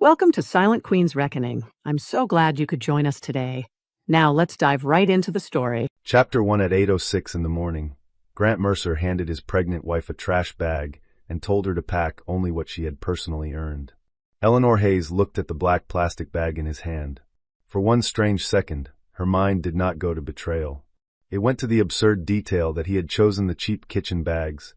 Welcome to Silent Queen's Reckoning. I'm so glad you could join us today. Now let's dive right into the story. Chapter 1. At 8:06 in the morning, Grant Mercer handed his pregnant wife a trash bag and told her to pack only what she had personally earned. Eleanor Hayes looked at the black plastic bag in his hand. For one strange second, her mind did not go to betrayal. It went to the absurd detail that he had chosen the cheap kitchen bags,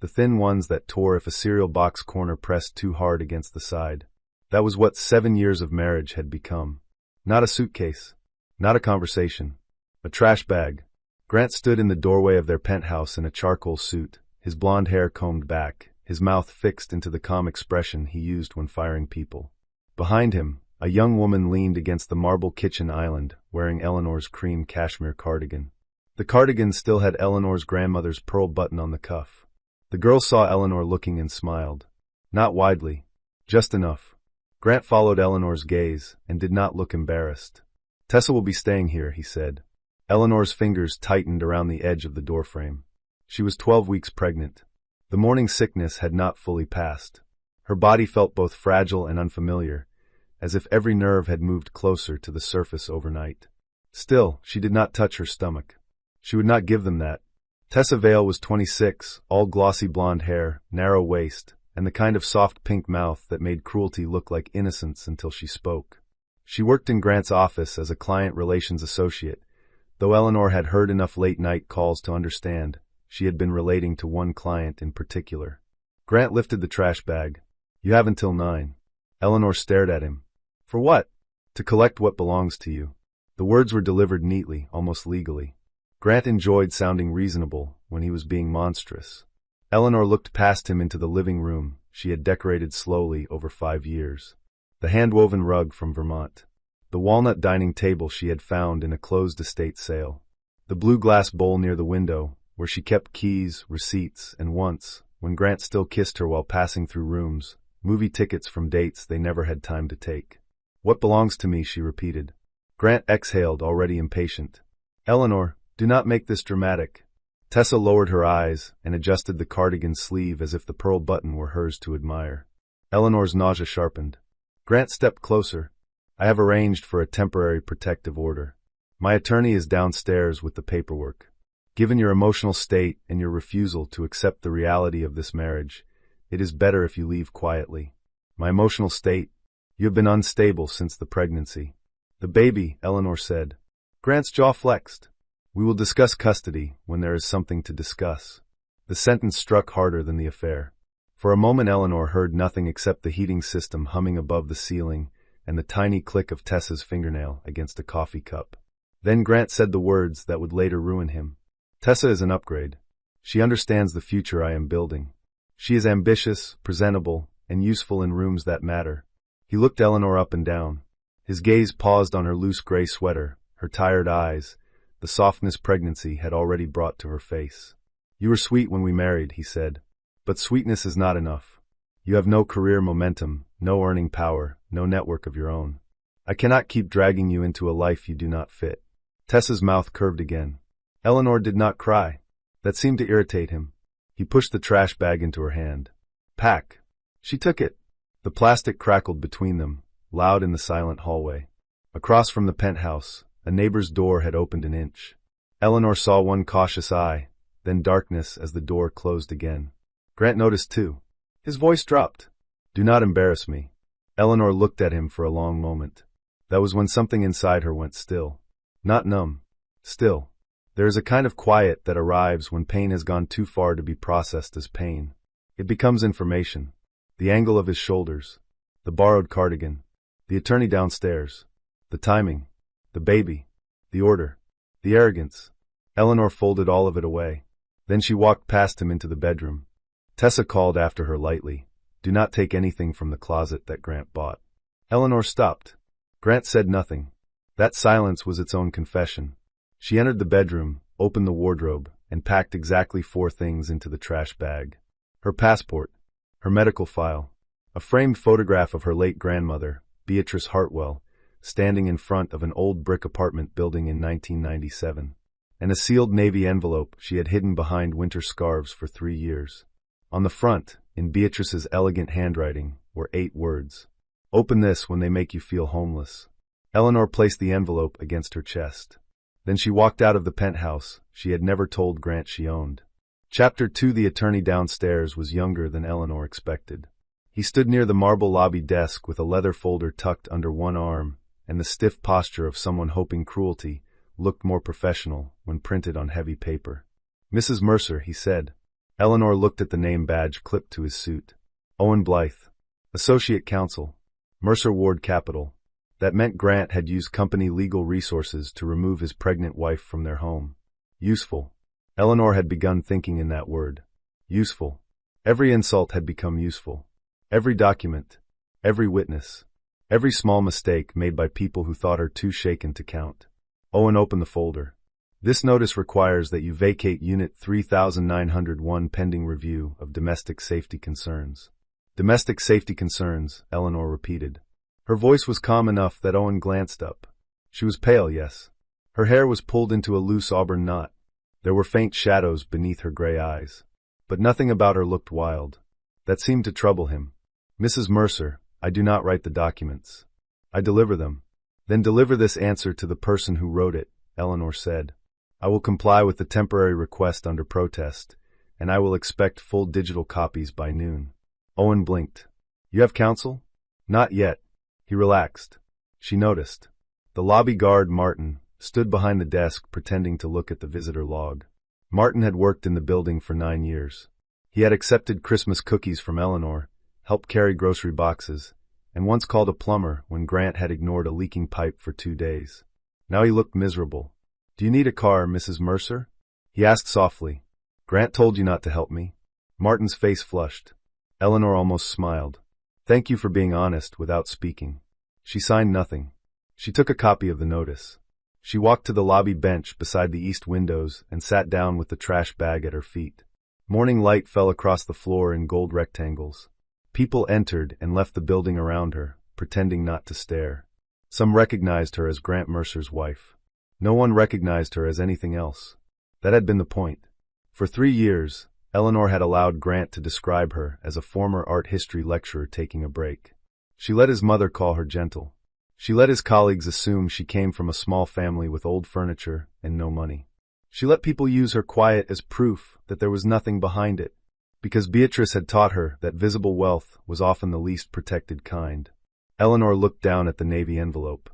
the thin ones that tore if a cereal box corner pressed too hard against the side. That was what 7 years of marriage had become. Not a suitcase. Not a conversation. A trash bag. Grant stood in the doorway of their penthouse in a charcoal suit, his blonde hair combed back, his mouth fixed into the calm expression he used when firing people. Behind him, a young woman leaned against the marble kitchen island, wearing Eleanor's cream cashmere cardigan. The cardigan still had Eleanor's grandmother's pearl button on the cuff. The girl saw Eleanor looking and smiled. Not widely. Just enough. Grant followed Eleanor's gaze and did not look embarrassed. "Tessa will be staying here," he said. Eleanor's fingers tightened around the edge of the doorframe. She was 12 weeks pregnant. The morning sickness had not fully passed. Her body felt both fragile and unfamiliar, as if every nerve had moved closer to the surface overnight. Still, she did not touch her stomach. She would not give them that. Tessa Vale was 26, all glossy blonde hair, narrow waist, and the kind of soft pink mouth that made cruelty look like innocence until she spoke. She worked in Grant's office as a client relations associate. Though Eleanor had heard enough late-night calls to understand, she had been relating to one client in particular. Grant lifted the trash bag. "You have until 9. Eleanor stared at him. "For what?" "To collect what belongs to you." The words were delivered neatly, almost legally. Grant enjoyed sounding reasonable when he was being monstrous. Eleanor looked past him into the living room she had decorated slowly over 5 years. The hand-woven rug from Vermont. The walnut dining table she had found in a closed estate sale. The blue glass bowl near the window, where she kept keys, receipts, and once, when Grant still kissed her while passing through rooms, movie tickets from dates they never had time to take. "What belongs to me," she repeated. Grant exhaled, already impatient. "Eleanor, do not make this dramatic." Tessa lowered her eyes and adjusted the cardigan sleeve as if the pearl button were hers to admire. Eleanor's nausea sharpened. Grant stepped closer. "I have arranged for a temporary protective order. My attorney is downstairs with the paperwork. Given your emotional state and your refusal to accept the reality of this marriage, it is better if you leave quietly." "My emotional state? You have been unstable since the pregnancy." "The baby," Eleanor said. Grant's jaw flexed. "We will discuss custody when there is something to discuss." The sentence struck harder than the affair. For a moment Eleanor heard nothing except the heating system humming above the ceiling and the tiny click of Tessa's fingernail against a coffee cup. Then Grant said the words that would later ruin him. "Tessa is an upgrade. She understands the future I am building. She is ambitious, presentable, and useful in rooms that matter." He looked Eleanor up and down. His gaze paused on her loose gray sweater, her tired eyes, the softness pregnancy had already brought to her face. "You were sweet when we married," he said. "But sweetness is not enough. You have no career momentum, no earning power, no network of your own. I cannot keep dragging you into a life you do not fit." Tessa's mouth curved again. Eleanor did not cry. That seemed to irritate him. He pushed the trash bag into her hand. "Pack." She took it. The plastic crackled between them, loud in the silent hallway. Across from the penthouse, a neighbor's door had opened an inch. Eleanor saw one cautious eye, then darkness as the door closed again. Grant noticed too. His voice dropped. "Do not embarrass me." Eleanor looked at him for a long moment. That was when something inside her went still. Not numb. Still. There is a kind of quiet that arrives when pain has gone too far to be processed as pain. It becomes information. The angle of his shoulders. The borrowed cardigan. The attorney downstairs. The timing. The baby. The order. The arrogance. Eleanor folded all of it away. Then she walked past him into the bedroom. Tessa called after her lightly. "Do not take anything from the closet that Grant bought." Eleanor stopped. Grant said nothing. That silence was its own confession. She entered the bedroom, opened the wardrobe, and packed exactly 4 things into the trash bag. Her passport, her medical file, a framed photograph of her late grandmother, Beatrice Hartwell, standing in front of an old brick apartment building in 1997, and a sealed navy envelope she had hidden behind winter scarves for 3 years. On the front, in Beatrice's elegant handwriting, were 8 words. Open this when they make you feel homeless. Eleanor placed the envelope against her chest. Then she walked out of the penthouse she had never told Grant she owned. Chapter 2. The attorney downstairs was younger than Eleanor expected. He stood near the marble lobby desk with a leather folder tucked under one arm, and the stiff posture of someone hoping cruelty looked more professional when printed on heavy paper. "Mrs. Mercer," he said. Eleanor looked at the name badge clipped to his suit. Owen Blythe, Associate Counsel, Mercer Ward Capital. That meant Grant had used company legal resources to remove his pregnant wife from their home. Useful. Eleanor had begun thinking in that word. Useful. Every insult had become useful. Every document, every witness, every small mistake made by people who thought her too shaken to count. Owen opened the folder. "This notice requires that you vacate Unit 3901 pending review of domestic safety concerns." "Domestic safety concerns," Eleanor repeated. Her voice was calm enough that Owen glanced up. She was pale, yes. Her hair was pulled into a loose auburn knot. There were faint shadows beneath her gray eyes. But nothing about her looked wild. That seemed to trouble him. "Mrs. Mercer, I do not write the documents. I deliver them." "Then deliver this answer to the person who wrote it," Eleanor said. "I will comply with the temporary request under protest, and I will expect full digital copies by noon." Owen blinked. "You have counsel?" "Not yet." He relaxed. She noticed. The lobby guard, Martin, stood behind the desk pretending to look at the visitor log. Martin had worked in the building for 9 years. He had accepted Christmas cookies from Eleanor, helped carry grocery boxes, and once called a plumber when Grant had ignored a leaking pipe for 2 days. Now he looked miserable. "Do you need a car, Mrs. Mercer?" he asked softly. "Grant told you not to help me." Martin's face flushed. Eleanor almost smiled. "Thank you for being honest without speaking." She signed nothing. She took a copy of the notice. She walked to the lobby bench beside the east windows and sat down with the trash bag at her feet. Morning light fell across the floor in gold rectangles. People entered and left the building around her, pretending not to stare. Some recognized her as Grant Mercer's wife. No one recognized her as anything else. That had been the point. For 3 years, Eleanor had allowed Grant to describe her as a former art history lecturer taking a break. She let his mother call her gentle. She let his colleagues assume she came from a small family with old furniture and no money. She let people use her quiet as proof that there was nothing behind it, because Beatrice had taught her that visible wealth was often the least protected kind. Eleanor looked down at the navy envelope.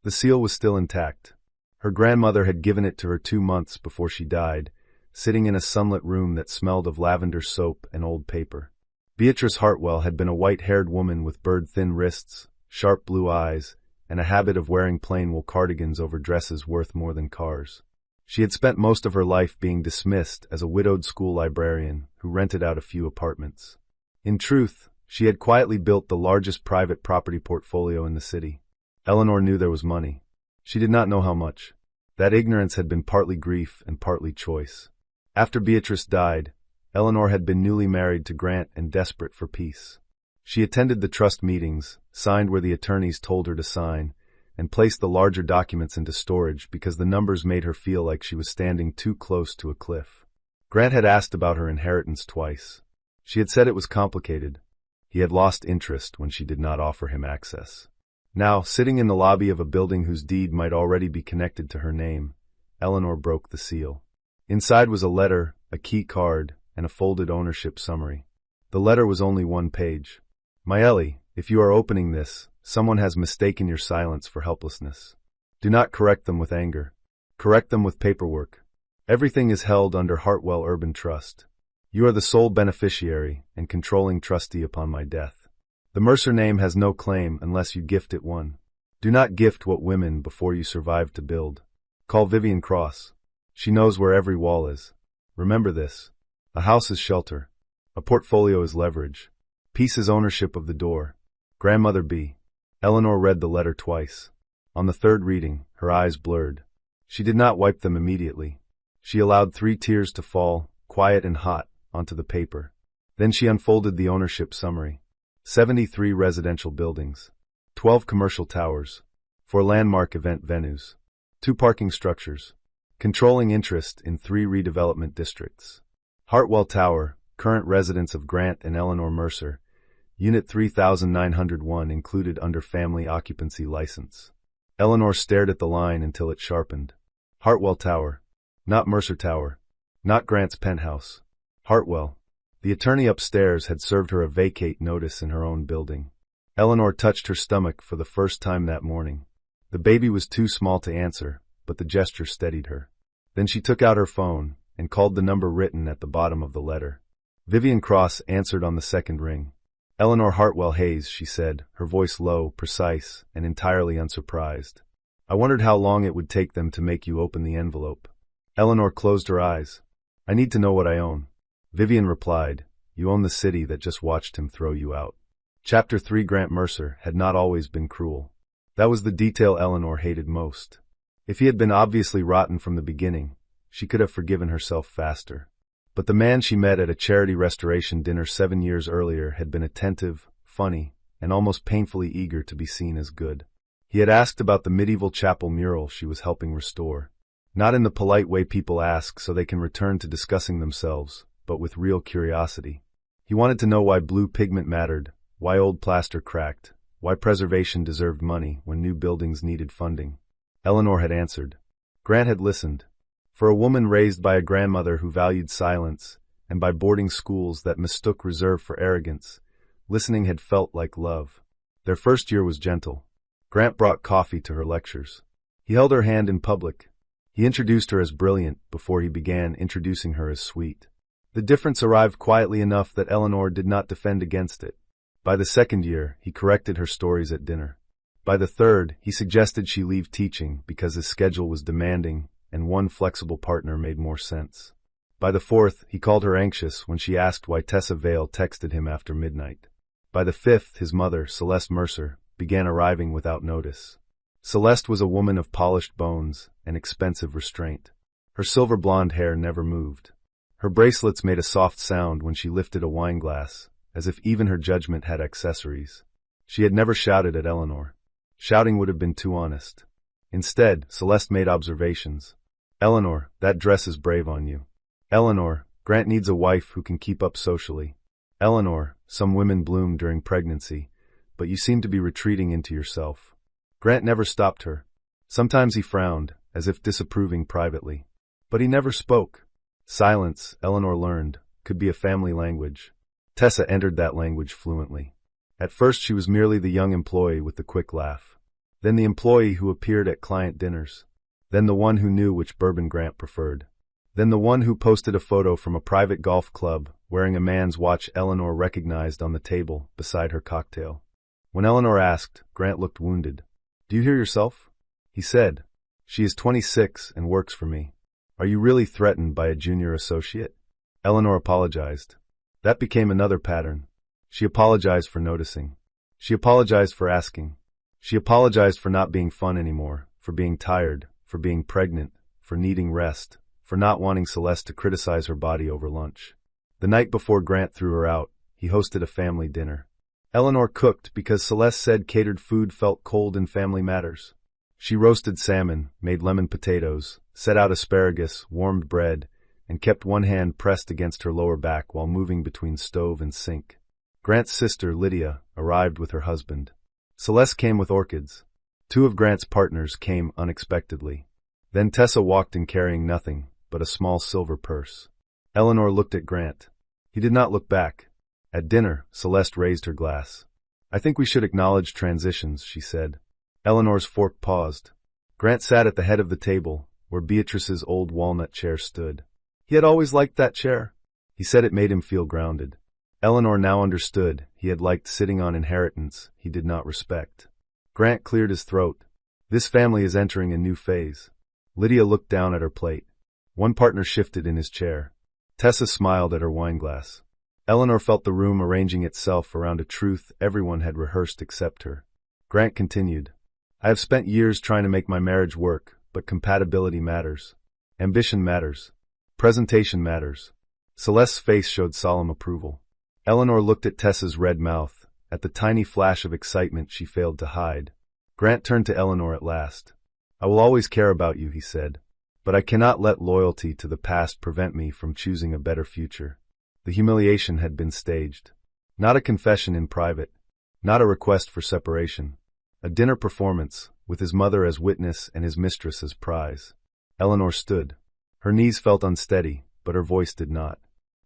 The seal was still intact. Her grandmother had given it to her 2 months before she died, sitting in a sunlit room that smelled of lavender soap and old paper. Beatrice Hartwell had been a white-haired woman with bird-thin wrists, sharp blue eyes, and a habit of wearing plain wool cardigans over dresses worth more than cars. She had spent most of her life being dismissed as a widowed school librarian who rented out a few apartments. In truth, she had quietly built the largest private property portfolio in the city. Eleanor knew there was money. She did not know how much. That ignorance had been partly grief and partly choice. After Beatrice died, Eleanor had been newly married to Grant and desperate for peace. She attended the trust meetings, signed where the attorneys told her to sign, and placed the larger documents into storage because the numbers made her feel like she was standing too close to a cliff. Grant had asked about her inheritance twice. She had said it was complicated. He had lost interest when she did not offer him access. Now, sitting in the lobby of a building whose deed might already be connected to her name, Eleanor broke the seal. Inside was a letter, a key card, and a folded ownership summary. The letter was only 1 page. "My Ellie, if you are opening this, someone has mistaken your silence for helplessness. Do not correct them with anger. Correct them with paperwork. Everything is held under Hartwell Urban Trust. You are the sole beneficiary and controlling trustee upon my death. The Mercer name has no claim unless you gift it one. Do not gift what women before you survive to build. Call Vivian Cross. She knows where every wall is. Remember this. A house is shelter. A portfolio is leverage. Peace is ownership of the door. Grandmother B." Eleanor read the letter twice. On the 3rd reading, her eyes blurred. She did not wipe them immediately. She allowed 3 tears to fall, quiet and hot, onto the paper. Then she unfolded the ownership summary. 73 residential buildings. 12 commercial towers. 4 landmark event venues. 2 parking structures. Controlling interest in 3 redevelopment districts. Hartwell Tower, current residence of Grant and Eleanor Mercer. Unit 3901 included under family occupancy license. Eleanor stared at the line until it sharpened. Hartwell Tower. Not Mercer Tower. Not Grant's penthouse. Hartwell. The attorney upstairs had served her a vacate notice in her own building. Eleanor touched her stomach for the first time that morning. The baby was too small to answer, but the gesture steadied her. Then she took out her phone and called the number written at the bottom of the letter. Vivian Cross answered on the second ring. Eleanor Hartwell Hayes, she said, her voice low, precise, and entirely unsurprised. I wondered how long it would take them to make you open the envelope. Eleanor closed her eyes. I need to know what I own. Vivian replied, you own the city that just watched him throw you out. Chapter 3. Grant Mercer had not always been cruel. That was the detail Eleanor hated most. If he had been obviously rotten from the beginning, she could have forgiven herself faster. But the man she met at a charity restoration dinner 7 years earlier had been attentive, funny, and almost painfully eager to be seen as good. He had asked about the medieval chapel mural she was helping restore. Not in the polite way people ask so they can return to discussing themselves, but with real curiosity. He wanted to know why blue pigment mattered, why old plaster cracked, why preservation deserved money when new buildings needed funding. Eleanor had answered. Grant had listened. For a woman raised by a grandmother who valued silence, and by boarding schools that mistook reserve for arrogance, listening had felt like love. Their first year was gentle. Grant brought coffee to her lectures. He held her hand in public. He introduced her as brilliant before he began introducing her as sweet. The difference arrived quietly enough that Eleanor did not defend against it. By the second year, he corrected her stories at dinner. By the third, he suggested she leave teaching because his schedule was demanding and one flexible partner made more sense. By the fourth, he called her anxious when she asked why Tessa Vale texted him after midnight. By the fifth, his mother, Celeste Mercer, began arriving without notice. Celeste was a woman of polished bones and expensive restraint. Her silver blonde hair never moved. Her bracelets made a soft sound when she lifted a wine glass, as if even her judgment had accessories. She had never shouted at Eleanor. Shouting would have been too honest. Instead, Celeste made observations. Eleanor, that dress is brave on you. Eleanor, Grant needs a wife who can keep up socially. Eleanor, some women bloom during pregnancy, but you seem to be retreating into yourself. Grant never stopped her. Sometimes he frowned, as if disapproving privately. But he never spoke. Silence, Eleanor learned, could be a family language. Tessa entered that language fluently. At first she was merely the young employee with the quick laugh. Then the employee who appeared at client dinners. Then the one who knew which bourbon Grant preferred. Then the one who posted a photo from a private golf club wearing a man's watch Eleanor recognized on the table beside her cocktail. When Eleanor asked, Grant looked wounded. Do you hear yourself? He said. She is 26 and works for me. Are you really threatened by a junior associate? Eleanor apologized. That became another pattern. She apologized for noticing. She apologized for asking. She apologized for not being fun anymore, for being tired, for being pregnant, for needing rest, for not wanting Celeste to criticize her body over lunch. The night before Grant threw her out, he hosted a family dinner. Eleanor cooked because Celeste said catered food felt cold in family matters. She roasted salmon, made lemon potatoes, set out asparagus, warmed bread, and kept one hand pressed against her lower back while moving between stove and sink. Grant's sister, Lydia, arrived with her husband. Celeste came with orchids. Two of Grant's partners came unexpectedly. Then Tessa walked in carrying nothing but a small silver purse. Eleanor looked at Grant. He did not look back. At dinner, Celeste raised her glass. I think we should acknowledge transitions, she said. Eleanor's fork paused. Grant sat at the head of the table, where Beatrice's old walnut chair stood. He had always liked that chair. He said it made him feel grounded. Eleanor now understood he had liked sitting on inheritance he did not respect. Grant cleared his throat. This family is entering a new phase. Lydia looked down at her plate. One partner shifted in his chair. Tessa smiled at her wineglass. Eleanor felt the room arranging itself around a truth everyone had rehearsed except her. Grant continued. I have spent years trying to make my marriage work, but compatibility matters. Ambition matters. Presentation matters. Celeste's face showed solemn approval. Eleanor looked at Tessa's red mouth, at the tiny flash of excitement she failed to hide. Grant turned to Eleanor at last. I will always care about you, he said, but I cannot let loyalty to the past prevent me from choosing a better future. The humiliation had been staged. Not a confession in private. Not a request for separation. A dinner performance, with his mother as witness and his mistress as prize. Eleanor stood. Her knees felt unsteady, but her voice did not.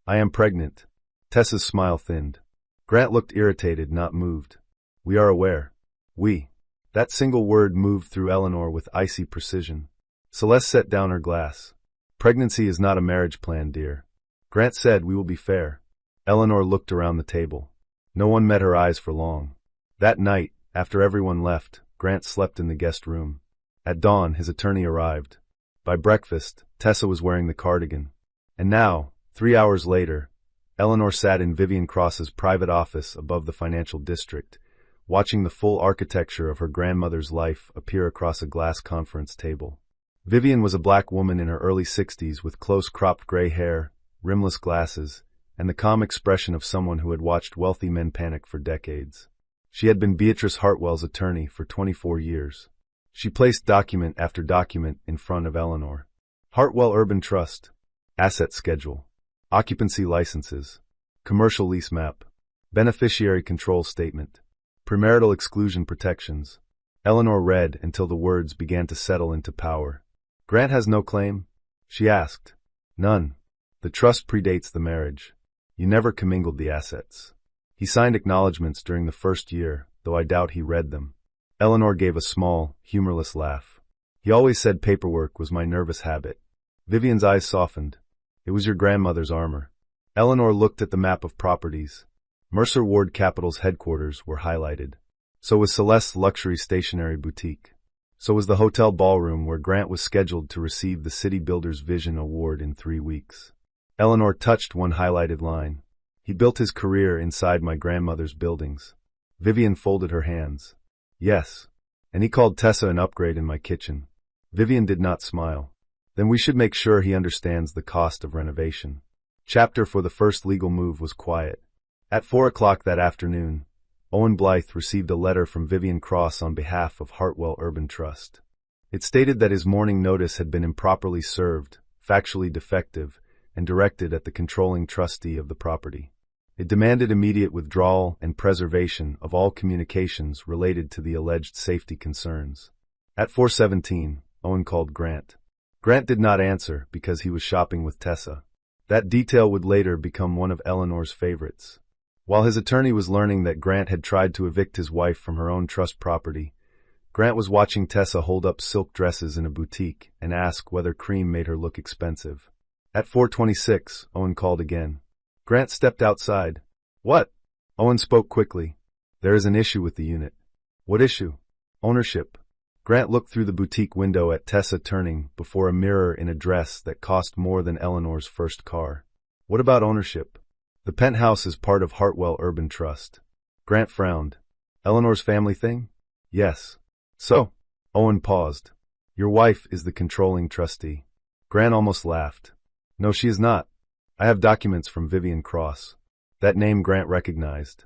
I am pregnant. Tessa's smile thinned. Grant looked irritated, not moved. We are aware. We. That single word moved through Eleanor with icy precision. Celeste set down her glass. Pregnancy is not a marriage plan, dear. Grant said, we will be fair. Eleanor looked around the table. No one met her eyes for long. That night, after everyone left, Grant slept in the guest room. At dawn, his attorney arrived. By breakfast, Tessa was wearing the cardigan. And now, 3 hours later, Eleanor sat in Vivian Cross's private office above the financial district, watching the full architecture of her grandmother's life appear across a glass conference table. Vivian was a black woman in her early 60s with close-cropped gray hair, rimless glasses, and the calm expression of someone who had watched wealthy men panic for decades. She had been Beatrice Hartwell's attorney for 24 years. She placed document after document in front of Eleanor. Hartwell Urban Trust. Asset Schedule. Occupancy Licenses. Commercial Lease Map. Beneficiary Control Statement. Premarital Exclusion Protections. Eleanor read until the words began to settle into power. Grant has no claim? She asked. None. The trust predates the marriage. You never commingled the assets. He signed acknowledgments during the first year, though I doubt he read them. Eleanor gave a small, humorless laugh. He always said paperwork was my nervous habit. Vivian's eyes softened. It was your grandmother's armor. Eleanor looked at the map of properties. Mercer Ward Capital's headquarters were highlighted. So was Celeste's luxury stationery boutique. So was the hotel ballroom where Grant was scheduled to receive the City Builders Vision Award in 3 weeks. Eleanor touched one highlighted line. He built his career inside my grandmother's buildings. Vivian folded her hands. Yes. And he called Tessa an upgrade in my kitchen. Vivian did not smile. Then we should make sure he understands the cost of renovation. Chapter for the first legal move was quiet. At 4 o'clock that afternoon, Owen Blythe received a letter from Vivian Cross on behalf of Hartwell Urban Trust. It stated that his morning notice had been improperly served, factually defective, and directed at the controlling trustee of the property. It demanded immediate withdrawal and preservation of all communications related to the alleged safety concerns. At 4:17, Owen called Grant. Grant did not answer because he was shopping with Tessa. That detail would later become one of Eleanor's favorites. While his attorney was learning that Grant had tried to evict his wife from her own trust property, Grant was watching Tessa hold up silk dresses in a boutique and ask whether cream made her look expensive. At 4:26, Owen called again. Grant stepped outside. What? Owen spoke quickly. There is an issue with the unit. What issue? Ownership. Grant looked through the boutique window at Tessa turning before a mirror in a dress that cost more than Eleanor's first car. What about ownership? The penthouse is part of Hartwell Urban Trust. Grant frowned. Eleanor's family thing? Yes. So? Owen paused. Your wife is the controlling trustee. Grant almost laughed. No, she is not. I have documents from Vivian Cross. That name Grant recognized.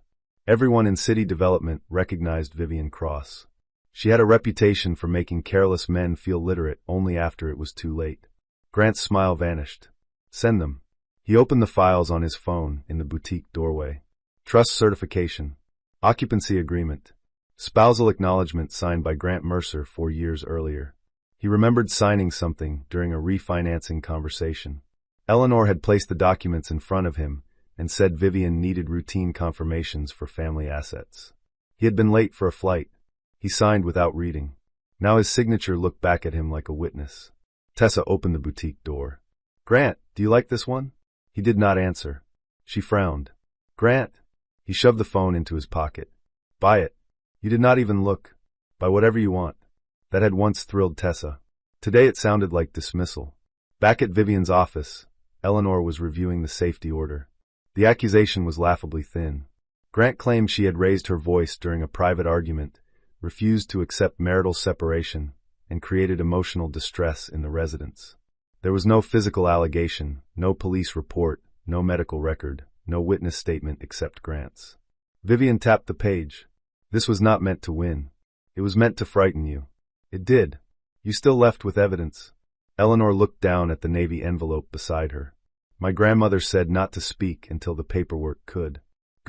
Everyone in city development recognized Vivian Cross. She had a reputation for making careless men feel literate only after it was too late. Grant's smile vanished. Send them. He opened the files on his phone in the boutique doorway. Trust certification. Occupancy agreement. Spousal acknowledgement signed by Grant Mercer 4 years earlier. He remembered signing something during a refinancing conversation. Eleanor had placed the documents in front of him and said Vivian needed routine confirmations for family assets. He had been late for a flight. He signed without reading. Now his signature looked back at him like a witness. Tessa opened the boutique door. Grant, do you like this one? He did not answer. She frowned. Grant. He shoved the phone into his pocket. Buy it. You did not even look. Buy whatever you want. That had once thrilled Tessa. Today it sounded like dismissal. Back at Vivian's office, Eleanor was reviewing the safety order. The accusation was laughably thin. Grant claimed she had raised her voice during a private argument, refused to accept marital separation, and created emotional distress in the residence. There was no physical allegation, no police report, no medical record, no witness statement except Grant's. Vivian tapped the page. This was not meant to win. It was meant to frighten you. It did. You still left with evidence. Eleanor looked down at the navy envelope beside her. My grandmother said not to speak until the paperwork could.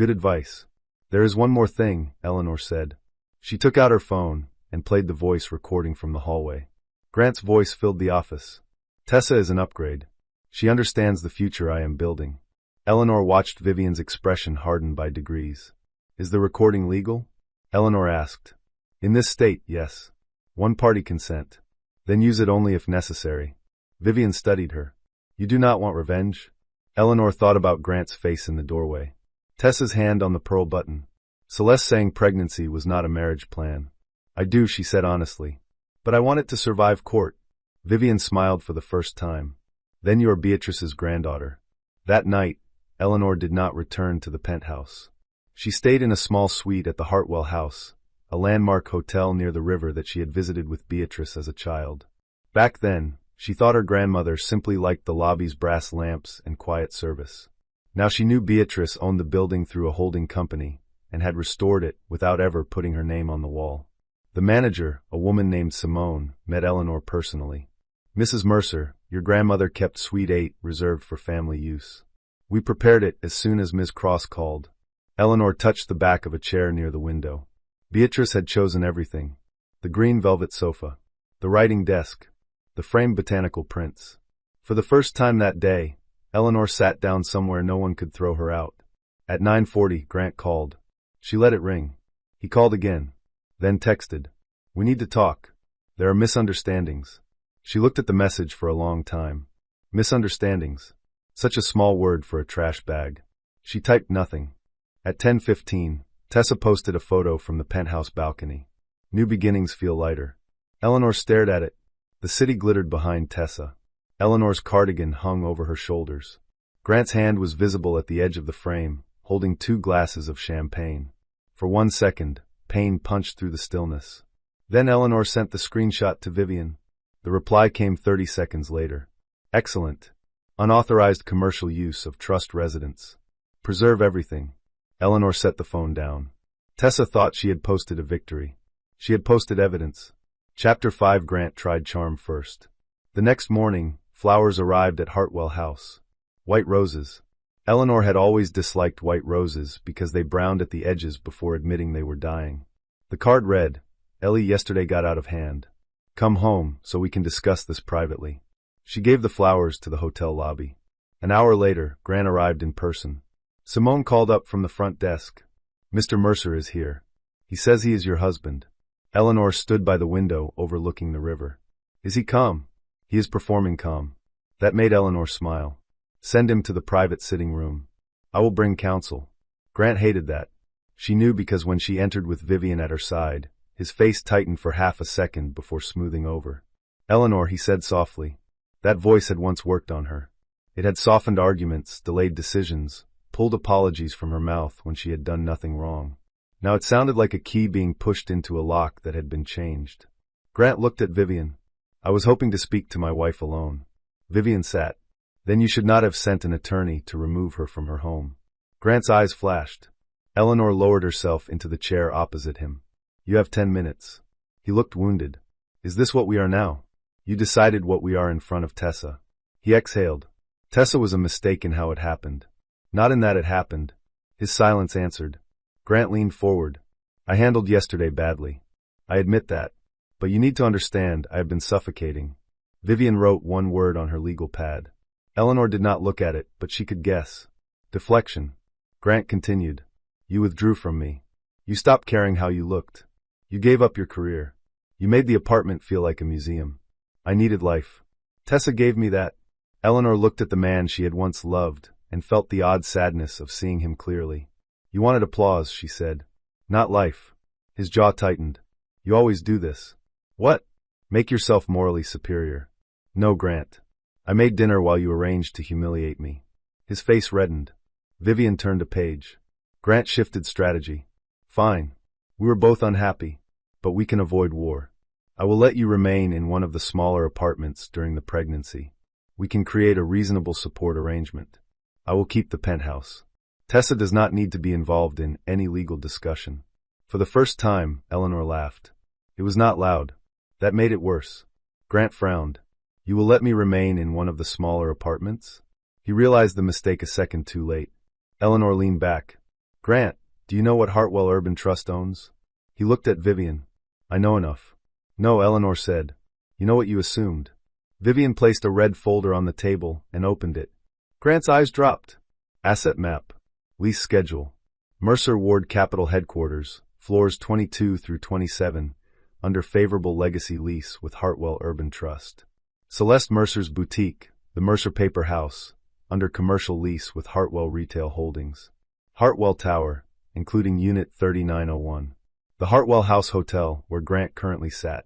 Good advice. There is one more thing, Eleanor said. She took out her phone and played the voice recording from the hallway. Grant's voice filled the office. Tessa is an upgrade. She understands the future I am building. Eleanor watched Vivian's expression harden by degrees. Is the recording legal? Eleanor asked. In this state, yes. One-party consent. Then use it only if necessary. Vivian studied her. You do not want revenge? Eleanor thought about Grant's face in the doorway. Tessa's hand on the pearl button. Celeste saying pregnancy was not a marriage plan. I do, she said honestly. But I want it to survive court. Vivian smiled for the first time. Then you are Beatrice's granddaughter. That night, Eleanor did not return to the penthouse. She stayed in a small suite at the Hartwell House, a landmark hotel near the river that she had visited with Beatrice as a child. Back then, she thought her grandmother simply liked the lobby's brass lamps and quiet service. Now she knew Beatrice owned the building through a holding company and had restored it without ever putting her name on the wall. The manager, a woman named Simone, met Eleanor personally. Mrs. Mercer, your grandmother kept Suite 8 reserved for family use. We prepared it as soon as Ms. Cross called. Eleanor touched the back of a chair near the window. Beatrice had chosen everything. The green velvet sofa, the writing desk, the framed botanical prints. For the first time that day, Eleanor sat down somewhere no one could throw her out. At 9:40, Grant called. She let it ring. He called again, then texted. We need to talk. There are misunderstandings. She looked at the message for a long time. Misunderstandings. Such a small word for a trash bag. She typed nothing. At 10:15, Tessa posted a photo from the penthouse balcony. New beginnings feel lighter. Eleanor stared at it. The city glittered behind Tessa. Eleanor's cardigan hung over her shoulders. Grant's hand was visible at the edge of the frame, holding 2 glasses of champagne. For 1 second, pain punched through the stillness. Then Eleanor sent the screenshot to Vivian. The reply came 30 seconds later. Excellent. Unauthorized commercial use of trust residence. Preserve everything. Eleanor set the phone down. Tessa thought she had posted a victory. She had posted evidence. Chapter 5. Grant tried charm first. The next morning, flowers arrived at Hartwell House. White roses. Eleanor had always disliked white roses because they browned at the edges before admitting they were dying. The card read, Ellie yesterday got out of hand. Come home so we can discuss this privately. She gave the flowers to the hotel lobby. An hour later, Grant arrived in person. Simone called up from the front desk. Mr. Mercer is here. He says he is your husband. Eleanor stood by the window overlooking the river. Is he calm? He is performing calm. That made Eleanor smile. Send him to the private sitting room. I will bring counsel. Grant hated that. She knew because when she entered with Vivian at her side, his face tightened for half a second before smoothing over. Eleanor, he said softly. That voice had once worked on her. It had softened arguments, delayed decisions, pulled apologies from her mouth when she had done nothing wrong. Now it sounded like a key being pushed into a lock that had been changed. Grant looked at Vivian. I was hoping to speak to my wife alone. Vivian sat. Then you should not have sent an attorney to remove her from her home. Grant's eyes flashed. Eleanor lowered herself into the chair opposite him. You have 10 minutes. He looked wounded. Is this what we are now? You decided what we are in front of Tessa. He exhaled. Tessa was a mistake in how it happened. Not in that it happened. His silence answered. Grant leaned forward. I handled yesterday badly. I admit that. But you need to understand, I have been suffocating. Vivian wrote one word on her legal pad. Eleanor did not look at it, but she could guess. Deflection. Grant continued. You withdrew from me. You stopped caring how you looked. You gave up your career. You made the apartment feel like a museum. I needed life. Tessa gave me that. Eleanor looked at the man she had once loved and felt the odd sadness of seeing him clearly. You wanted applause, she said. Not life. His jaw tightened. You always do this. What? Make yourself morally superior. No, Grant. I made dinner while you arranged to humiliate me. His face reddened. Vivian turned a page. Grant shifted strategy. Fine. We were both unhappy, but we can avoid war. I will let you remain in one of the smaller apartments during the pregnancy. We can create a reasonable support arrangement. I will keep the penthouse. Tessa does not need to be involved in any legal discussion. For the first time, Eleanor laughed. It was not loud. That made it worse. Grant frowned. You will let me remain in one of the smaller apartments? He realized the mistake a second too late. Eleanor leaned back. Grant, do you know what Hartwell Urban Trust owns? He looked at Vivian. I know enough. No, Eleanor said. You know what you assumed. Vivian placed a red folder on the table and opened it. Grant's eyes dropped. Asset map. Lease schedule. Mercer Ward Capital Headquarters, floors 22 through 27, under favorable legacy lease with Hartwell Urban Trust. Celeste Mercer's boutique, the Mercer Paper House, under commercial lease with Hartwell Retail Holdings. Hartwell Tower, including Unit 3901. The Hartwell House Hotel, where Grant currently sat.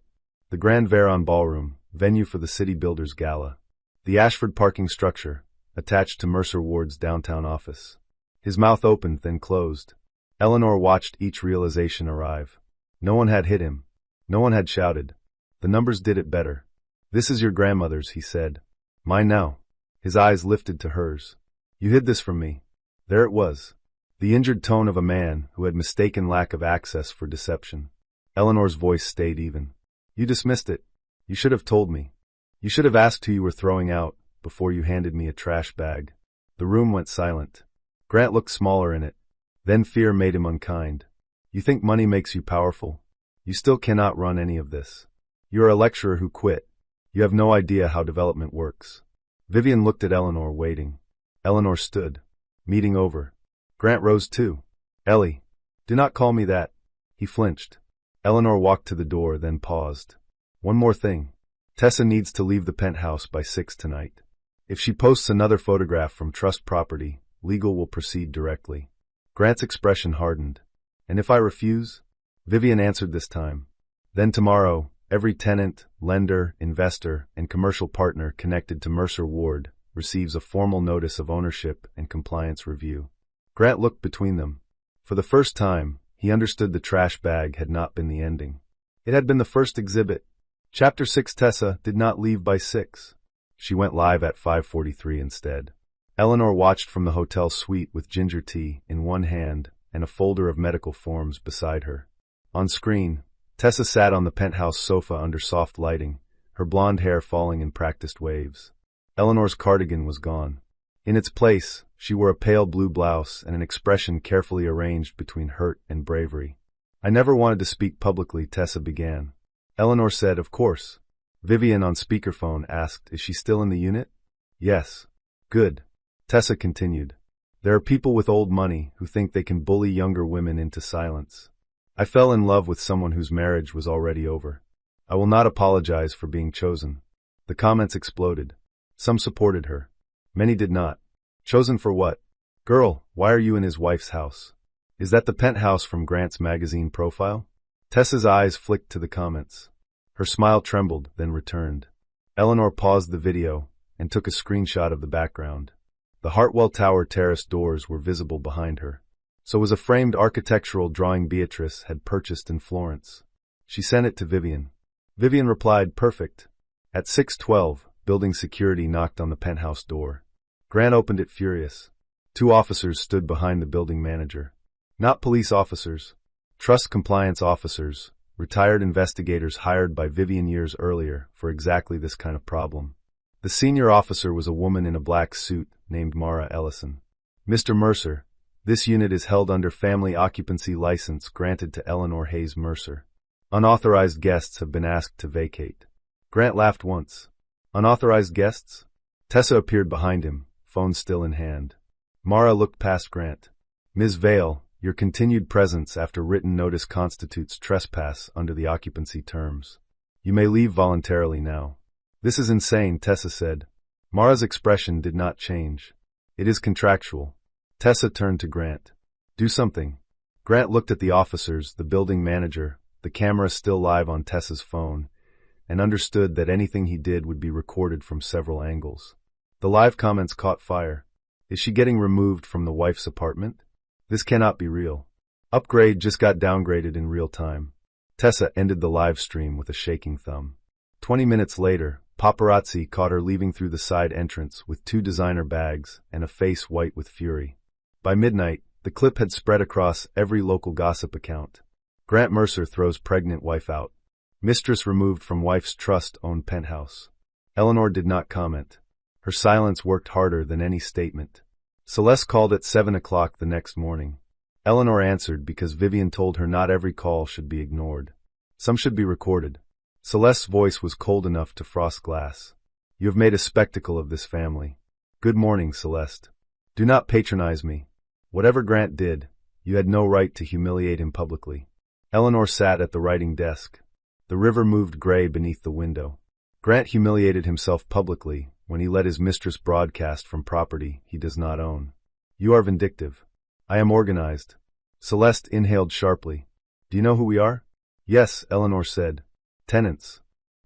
The Grand Veron Ballroom, venue for the City Builders Gala. The Ashford parking structure, attached to Mercer Ward's downtown office. His mouth opened, then closed. Eleanor watched each realization arrive. No one had hit him. No one had shouted. The numbers did it better. This is your grandmother's, he said. Mine now. His eyes lifted to hers. You hid this from me. There it was. The injured tone of a man who had mistaken lack of access for deception. Eleanor's voice stayed even. You dismissed it. You should have told me. You should have asked who you were throwing out before you handed me a trash bag. The room went silent. Grant looked smaller in it. Then fear made him unkind. You think money makes you powerful? You still cannot run any of this. You are a lecturer who quit. You have no idea how development works. Vivian looked at Eleanor, waiting. Eleanor stood. Meeting over. Grant rose too. Ellie, do not call me that. He flinched. Eleanor walked to the door, then paused. One more thing. Tessa needs to leave the penthouse by 6 tonight. If she posts another photograph from trust property, legal will proceed directly. Grant's expression hardened. And if I refuse? Vivian answered this time. Then tomorrow, every tenant, lender, investor, and commercial partner connected to Mercer Ward receives a formal notice of ownership and compliance review. Grant looked between them. For the first time, he understood the trash bag had not been the ending. It had been the first exhibit. Chapter 6. Tessa did not leave by 6. She went live at 5:43 instead. Eleanor watched from the hotel suite with ginger tea in one hand and a folder of medical forms beside her. On screen, Tessa sat on the penthouse sofa under soft lighting, her blonde hair falling in practiced waves. Eleanor's cardigan was gone. In its place, she wore a pale blue blouse and an expression carefully arranged between hurt and bravery. I never wanted to speak publicly, Tessa began. Eleanor said, of course. Vivian on speakerphone asked, is she still in the unit? Yes. Good. Tessa continued. There are people with old money who think they can bully younger women into silence. I fell in love with someone whose marriage was already over. I will not apologize for being chosen. The comments exploded. Some supported her. Many did not. Chosen for what? Girl, why are you in his wife's house? Is that the penthouse from Grant's magazine profile? Tessa's eyes flicked to the comments. Her smile trembled, then returned. Eleanor paused the video and took a screenshot of the background. The Hartwell Tower terrace doors were visible behind her. So was a framed architectural drawing Beatrice had purchased in Florence. She sent it to Vivian. Vivian replied, perfect. At 6:12, building security knocked on the penthouse door. Grant opened it furious. 2 officers stood behind the building manager. Not police officers. Trust compliance officers, retired investigators hired by Vivian years earlier for exactly this kind of problem. The senior officer was a woman in a black suit named Mara Ellison. Mr. Mercer, this unit is held under family occupancy license granted to Eleanor Hayes Mercer. Unauthorized guests have been asked to vacate. Grant laughed once. Unauthorized guests? Tessa appeared behind him, phone still in hand. Mara looked past Grant. Ms. Vale, your continued presence after written notice constitutes trespass under the occupancy terms. You may leave voluntarily now. This is insane, Tessa said. Mara's expression did not change. It is contractual. Tessa turned to Grant. Do something. Grant looked at the officers, the building manager, the camera still live on Tessa's phone, and understood that anything he did would be recorded from several angles. The live comments caught fire. Is she getting removed from the wife's apartment? This cannot be real. Upgrade just got downgraded in real time. Tessa ended the live stream with a shaking thumb. 20 minutes later, paparazzi caught her leaving through the side entrance with 2 designer bags and a face white with fury. By midnight, the clip had spread across every local gossip account. Grant Mercer throws pregnant wife out. Mistress removed from wife's trust-owned penthouse. Eleanor did not comment. Her silence worked harder than any statement. Celeste called at 7 o'clock the next morning. Eleanor answered because Vivian told her not every call should be ignored. Some should be recorded. Celeste's voice was cold enough to frost glass. You have made a spectacle of this family. Good morning, Celeste. Do not patronize me. Whatever Grant did, you had no right to humiliate him publicly. Eleanor sat at the writing desk. The river moved gray beneath the window. Grant humiliated himself publicly when he let his mistress broadcast from property he does not own. You are vindictive. I am organized. Celeste inhaled sharply. Do you know who we are? Yes, Eleanor said. Tenants.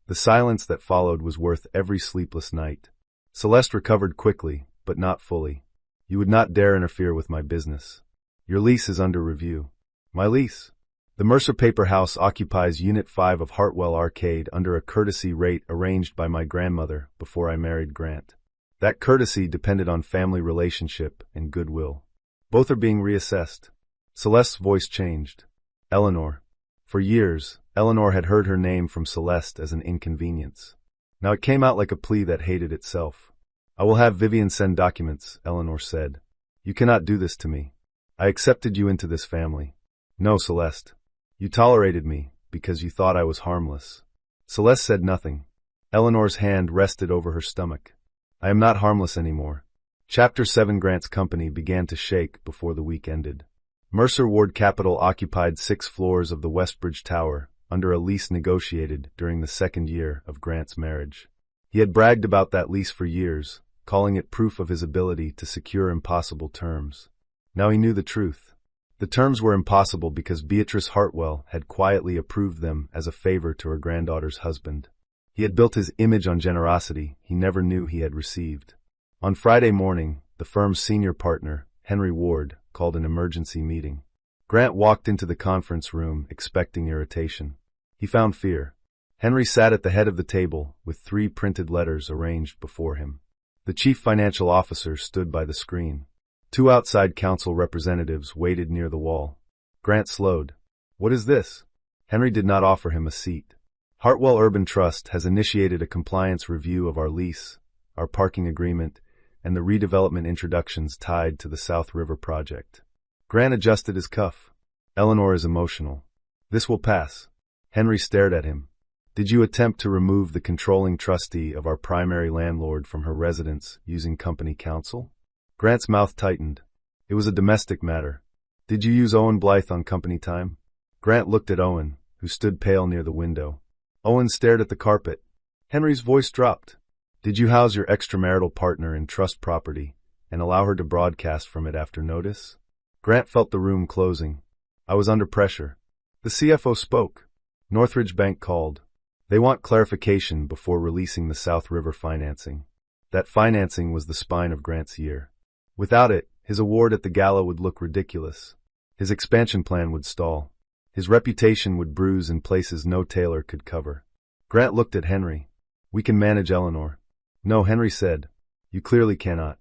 The silence that followed was worth every sleepless night. Celeste recovered quickly, but not fully. You would not dare interfere with my business. Your lease is under review. My lease? The Mercer Paper House occupies Unit 5 of Hartwell Arcade under a courtesy rate arranged by my grandmother before I married Grant. That courtesy depended on family relationship and goodwill. Both are being reassessed. Celeste's voice changed. Eleanor. For years, Eleanor had heard her name from Celeste as an inconvenience. Now it came out like a plea that hated itself. I will have Vivian send documents, Eleanor said. You cannot do this to me. I accepted you into this family. No, Celeste. You tolerated me because you thought I was harmless. Celeste said nothing. Eleanor's hand rested over her stomach. I am not harmless anymore. Chapter 7 Grant's company began to shake before the week ended. Mercer Ward Capital occupied 6 floors of the Westbridge Tower under a lease negotiated during the second year of Grant's marriage. He had bragged about that lease for years, calling it proof of his ability to secure impossible terms. Now he knew the truth. The terms were impossible because Beatrice Hartwell had quietly approved them as a favor to her granddaughter's husband. He had built his image on generosity he never knew he had received. On Friday morning, the firm's senior partner, Henry Ward, called an emergency meeting. Grant walked into the conference room expecting irritation. He found fear. Henry sat at the head of the table with 3 printed letters arranged before him. The chief financial officer stood by the screen. 2 outside council representatives waited near the wall. Grant slowed. What is this? Henry did not offer him a seat. Hartwell Urban Trust has initiated a compliance review of our lease, our parking agreement, and the redevelopment introductions tied to the South River project. Grant adjusted his cuff. Eleanor is emotional. This will pass. Henry stared at him. Did you attempt to remove the controlling trustee of our primary landlord from her residence using company counsel? Grant's mouth tightened. It was a domestic matter. Did you use Owen Blythe on company time? Grant looked at Owen, who stood pale near the window. Owen stared at the carpet. Henry's voice dropped. Did you house your extramarital partner in trust property and allow her to broadcast from it after notice? Grant felt the room closing. I was under pressure. The CFO spoke. Northridge Bank called. They want clarification before releasing the South River financing. That financing was the spine of Grant's year. Without it, his award at the gala would look ridiculous. His expansion plan would stall. His reputation would bruise in places no tailor could cover. Grant looked at Henry. We can manage Eleanor. No, Henry said. You clearly cannot.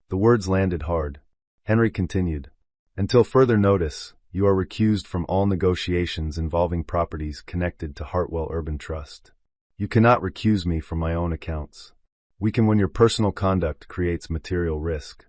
The words landed hard. Henry continued. Until further notice, you are recused from all negotiations involving properties connected to Hartwell Urban Trust. You cannot recuse me from my own accounts. We can when your personal conduct creates material risk.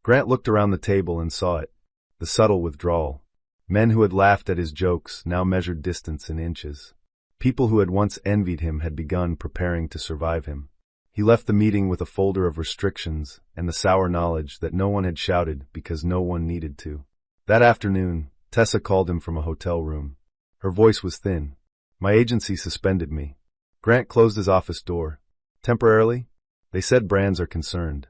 Grant looked around the table and saw it. The subtle withdrawal. Men who had laughed at his jokes now measured distance in inches. People who had once envied him had begun preparing to survive him. He left the meeting with a folder of restrictions and the sour knowledge that no one had shouted because no one needed to. That afternoon, Tessa called him from a hotel room. Her voice was thin. My agency suspended me. Grant closed his office door. Temporarily? They said brands are concerned.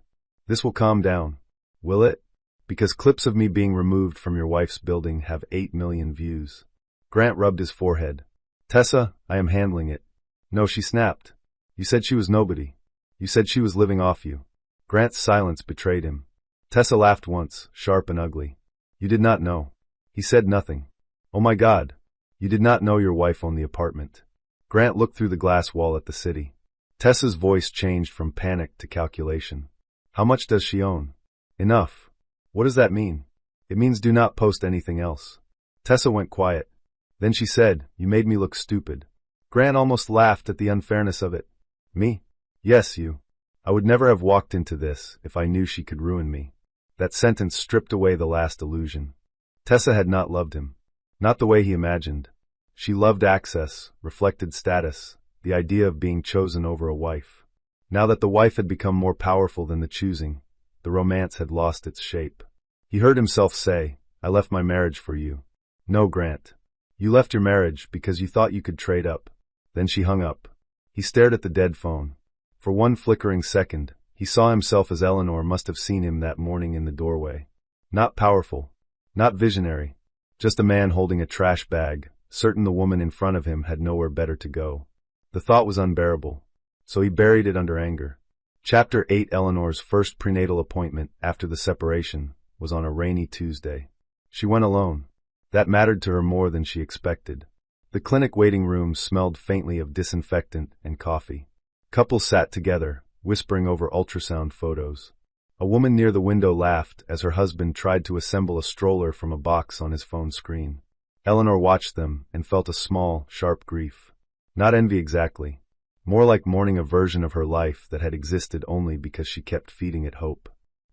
This will calm down. Will it? Because clips of me being removed from your wife's building have 8 million views. Grant rubbed his forehead. Tessa, I am handling it. No, she snapped. You said she was nobody. You said she was living off you. Grant's silence betrayed him. Tessa laughed once, sharp and ugly. You did not know. He said nothing. Oh my God. You did not know your wife owned the apartment. Grant looked through the glass wall at the city. Tessa's voice changed from panic to calculation. How much does she own? Enough. What does that mean? It means do not post anything else. Tessa went quiet. Then she said, you made me look stupid. Grant almost laughed at the unfairness of it. Me? Yes, you. I would never have walked into this if I knew she could ruin me. That sentence stripped away the last illusion. Tessa had not loved him. Not the way he imagined. She loved access, reflected status, the idea of being chosen over a wife. Now that the wife had become more powerful than the choosing, the romance had lost its shape. He heard himself say, "I left my marriage for you." "No, Grant. You left your marriage because you thought you could trade up." Then she hung up. He stared at the dead phone. For one flickering second, he saw himself as Eleanor must have seen him that morning in the doorway. Not powerful, not visionary, just a man holding a trash bag, certain the woman in front of him had nowhere better to go. The thought was unbearable, so he buried it under anger. Chapter 8. Eleanor's first prenatal appointment after the separation was on a rainy Tuesday. She went alone. That mattered to her more than she expected. The clinic waiting room smelled faintly of disinfectant and coffee. Couples sat together, whispering over ultrasound photos. A woman near the window laughed as her husband tried to assemble a stroller from a box on his phone screen. Eleanor watched them and felt a small, sharp grief. Not envy exactly. More like mourning a version of her life that had existed only because she kept feeding it hope.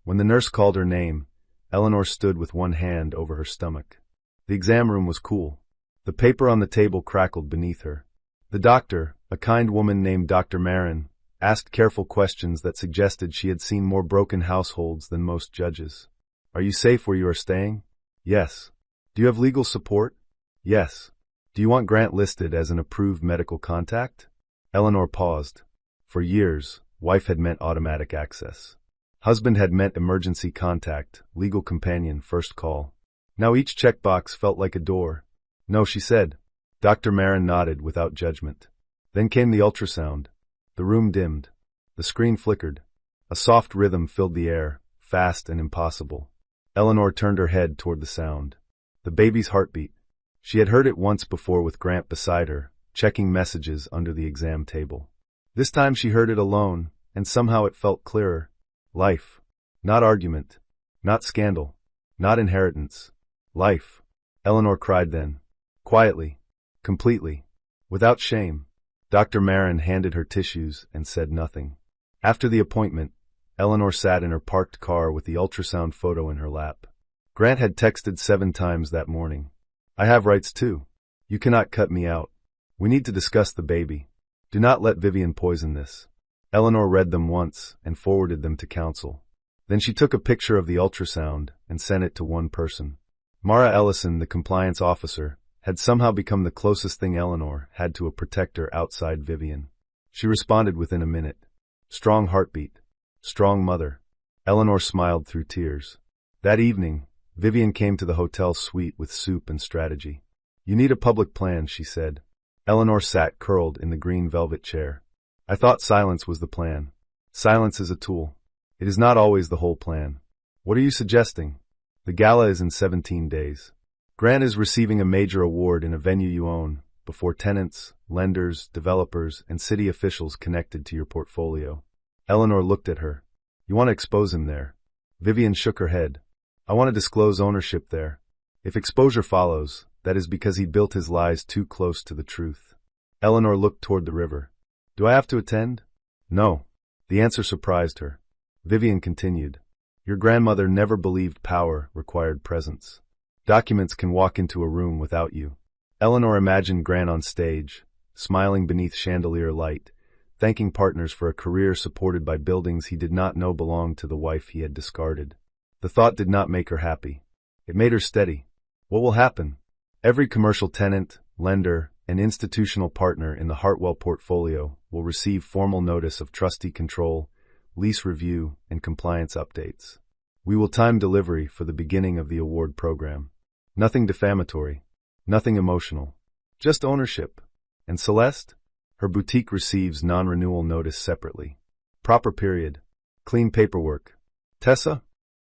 When the nurse called her name, Eleanor stood with one hand over her stomach. The exam room was cool. The paper on the table crackled beneath her. The doctor, a kind woman named Dr. Marin, asked careful questions that suggested she had seen more broken households than most judges. "Are you safe where you are staying?" "Yes." "Do you have legal support?" "Yes." "Do you want Grant listed as an approved medical contact?" Eleanor paused. For years, wife had meant automatic access. Husband had meant emergency contact, legal companion, first call. Now each checkbox felt like a door. "No," she said. Dr. Marin nodded without judgment. Then came the ultrasound. The room dimmed. The screen flickered. A soft rhythm filled the air, fast and impossible. Eleanor turned her head toward the sound. The baby's heartbeat. She had heard it once before with Grant beside her, checking messages under the exam table. This time she heard it alone, and somehow it felt clearer. Life. Not argument. Not scandal. Not inheritance. Life. Eleanor cried then. Quietly. Completely. Without shame. Dr. Marin handed her tissues and said nothing. After the appointment, Eleanor sat in her parked car with the ultrasound photo in her lap. Grant had texted 7 times that morning. "I have rights too. You cannot cut me out. We need to discuss the baby. Do not let Vivian poison this." Eleanor read them once and forwarded them to counsel. Then she took a picture of the ultrasound and sent it to one person. Mara Ellison, the compliance officer, had somehow become the closest thing Eleanor had to a protector outside Vivian. She responded within a minute. Strong heartbeat. Strong mother. Eleanor smiled through tears. That evening, Vivian came to the hotel suite with soup and strategy. "You need a public plan," she said. Eleanor sat curled in the green velvet chair. "I thought silence was the plan." "Silence is a tool. It is not always the whole plan." "What are you suggesting?" "The gala is in 17 days. Grant is receiving a major award in a venue you own, before tenants, lenders, developers, and city officials connected to your portfolio." Eleanor looked at her. "You want to expose him there?" Vivian shook her head. "I want to disclose ownership there. If exposure follows, that is because he built his lies too close to the truth." Eleanor looked toward the river. "Do I have to attend?" "No." The answer surprised her. Vivian continued. "Your grandmother never believed power required presence. Documents can walk into a room without you." Eleanor imagined Grant on stage, smiling beneath chandelier light, thanking partners for a career supported by buildings he did not know belonged to the wife he had discarded. The thought did not make her happy. It made her steady. What will happen? Every commercial tenant, lender, and institutional partner in the Hartwell portfolio will receive formal notice of trustee control, lease review, and compliance updates. We will time delivery for the beginning of the award program. Nothing defamatory. Nothing emotional. Just ownership. And Celeste? Her boutique receives non-renewal notice separately. Proper period. Clean paperwork. Tessa?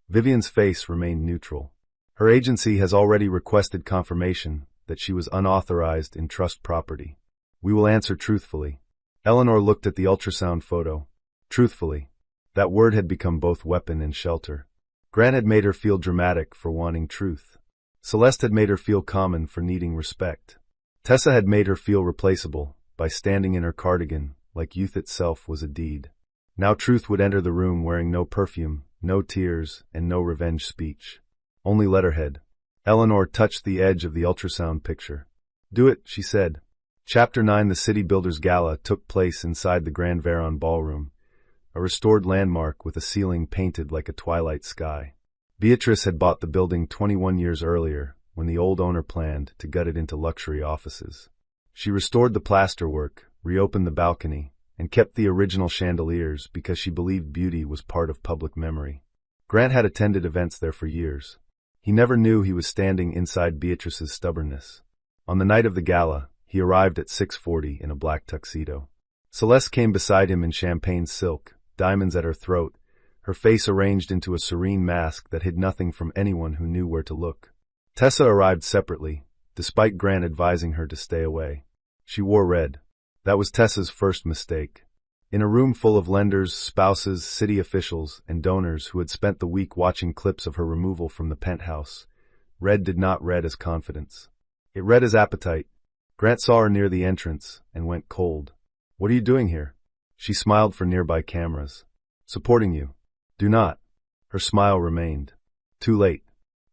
Vivian's face remained neutral. Her agency has already requested confirmation that she was unauthorized in trust property. We will answer truthfully. Eleanor looked at the ultrasound photo. Truthfully. That word had become both weapon and shelter. Grant had made her feel dramatic for wanting truth. Celeste had made her feel common for needing respect. Tessa had made her feel replaceable by standing in her cardigan like youth itself was a deed. Now truth would enter the room wearing no perfume, no tears, and no revenge speech. Only letterhead. Eleanor touched the edge of the ultrasound picture. "Do it," she said. Chapter 9. The City Builders Gala took place inside the Grand Veron Ballroom, a restored landmark with a ceiling painted like a twilight sky. Beatrice had bought the building 21 years earlier, when the old owner planned to gut it into luxury offices. She restored the plasterwork, reopened the balcony, and kept the original chandeliers because she believed beauty was part of public memory. Grant had attended events there for years. He never knew he was standing inside Beatrice's stubbornness. On the night of the gala, he arrived at 6:40 in a black tuxedo. Celeste came beside him in champagne silk, diamonds at her throat, her face arranged into a serene mask that hid nothing from anyone who knew where to look. Tessa arrived separately, despite Grant advising her to stay away. She wore red. That was Tessa's first mistake. In a room full of lenders, spouses, city officials, and donors who had spent the week watching clips of her removal from the penthouse, red did not read as confidence. It read as appetite. Grant saw her near the entrance and went cold. "What are you doing here?" She smiled for nearby cameras. "Supporting you." "Do not." Her smile remained. "Too late.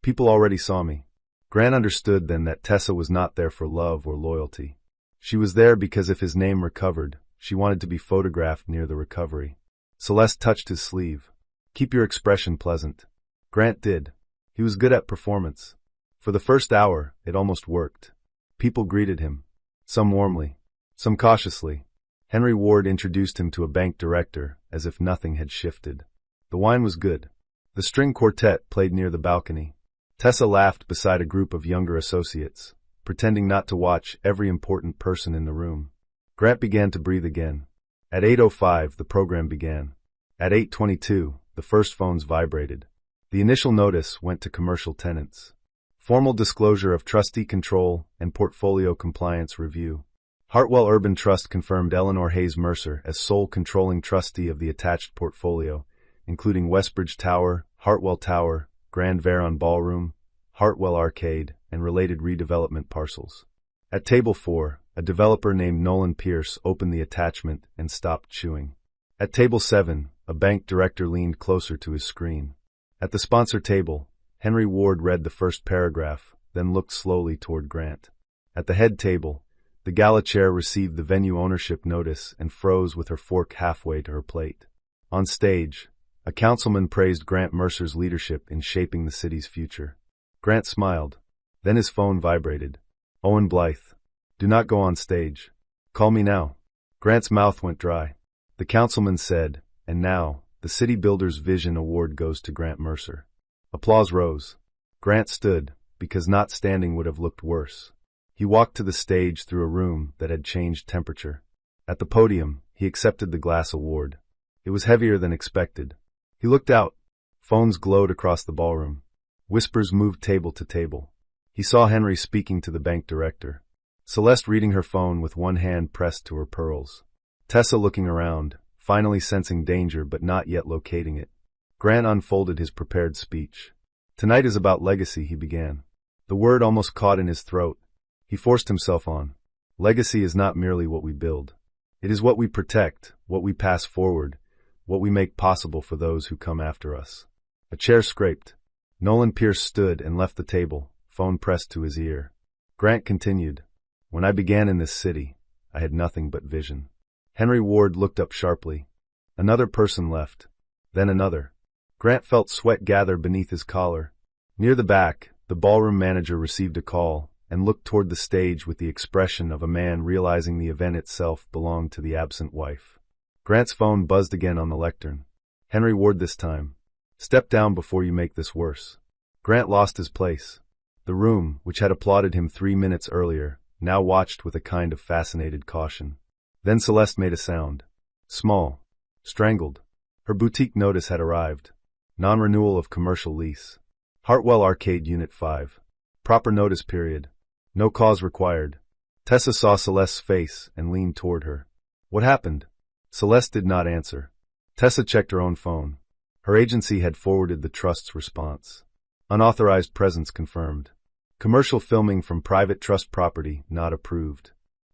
People already saw me." Grant understood then that Tessa was not there for love or loyalty. She was there because if his name recovered, she wanted to be photographed near the recovery. Celeste touched his sleeve. "Keep your expression pleasant." Grant did. He was good at performance. For the first hour, it almost worked. People greeted him. Some warmly, some cautiously. Henry Ward introduced him to a bank director, as if nothing had shifted. The wine was good. The string quartet played near the balcony. Tessa laughed beside a group of younger associates, pretending not to watch every important person in the room. Grant began to breathe again. At 8:05, the program began. At 8:22, the first phones vibrated. The initial notice went to commercial tenants. Formal disclosure of trustee control and portfolio compliance review. Hartwell Urban Trust confirmed Eleanor Hayes Mercer as sole controlling trustee of the attached portfolio, including Westbridge Tower, Hartwell Tower, Grand Veron Ballroom, Hartwell Arcade, and related redevelopment parcels. At Table 4, a developer named Nolan Pierce opened the attachment and stopped chewing. At Table 7, a bank director leaned closer to his screen. At the sponsor table, Henry Ward read the first paragraph, then looked slowly toward Grant. At the head table, the gala chair received the venue ownership notice and froze with her fork halfway to her plate. On stage, a councilman praised Grant Mercer's leadership in shaping the city's future. Grant smiled. Then his phone vibrated. "Owen Blythe. Do not go on stage. Call me now." Grant's mouth went dry. The councilman said, "And now, the City Builders Vision Award goes to Grant Mercer." Applause rose. Grant stood, because not standing would have looked worse. He walked to the stage through a room that had changed temperature. At the podium, he accepted the glass award. It was heavier than expected. He looked out. Phones glowed across the ballroom. Whispers moved table to table. He saw Henry speaking to the bank director. Celeste reading her phone with one hand pressed to her pearls. Tessa looking around, finally sensing danger but not yet locating it. Grant unfolded his prepared speech. "Tonight is about legacy," he began. The word almost caught in his throat. He forced himself on. "Legacy is not merely what we build. It is what we protect, what we pass forward, what we make possible for those who come after us." A chair scraped. Nolan Pierce stood and left the table, phone pressed to his ear. Grant continued. "When I began in this city, I had nothing but vision." Henry Ward looked up sharply. Another person left. Then another. Grant felt sweat gather beneath his collar. Near the back, the ballroom manager received a call and looked toward the stage with the expression of a man realizing the event itself belonged to the absent wife. Grant's phone buzzed again on the lectern. Henry Ward this time. "Step down before you make this worse." Grant lost his place. The room, which had applauded him 3 minutes earlier, now watched with a kind of fascinated caution. Then Celeste made a sound. Small. Strangled. Her boutique notice had arrived. Non-renewal of commercial lease. Hartwell Arcade Unit 5. Proper notice period. No cause required. Tessa saw Celeste's face and leaned toward her. "What happened?" Celeste did not answer. Tessa checked her own phone. Her agency had forwarded the trust's response. Unauthorized presence confirmed. Commercial filming from private trust property not approved.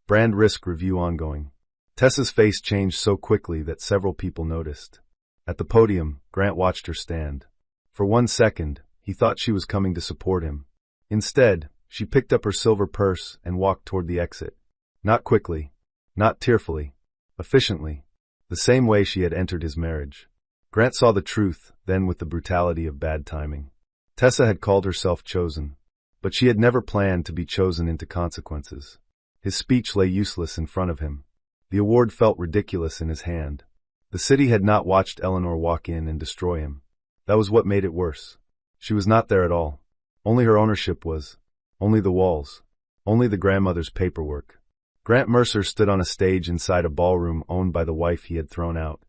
Brand risk review ongoing. Tessa's face changed so quickly that several people noticed. At the podium, Grant watched her stand. For 1 second, he thought she was coming to support him. Instead, she picked up her silver purse and walked toward the exit. Not quickly, not tearfully, efficiently, the same way she had entered his marriage. Grant saw the truth, then with the brutality of bad timing. Tessa had called herself chosen, but she had never planned to be chosen into consequences. His speech lay useless in front of him. The award felt ridiculous in his hand. The city had not watched Eleanor walk in and destroy him. That was what made it worse. She was not there at all. Only her ownership was. Only the walls. Only the grandmother's paperwork. Grant Mercer stood on a stage inside a ballroom owned by the wife he had thrown out,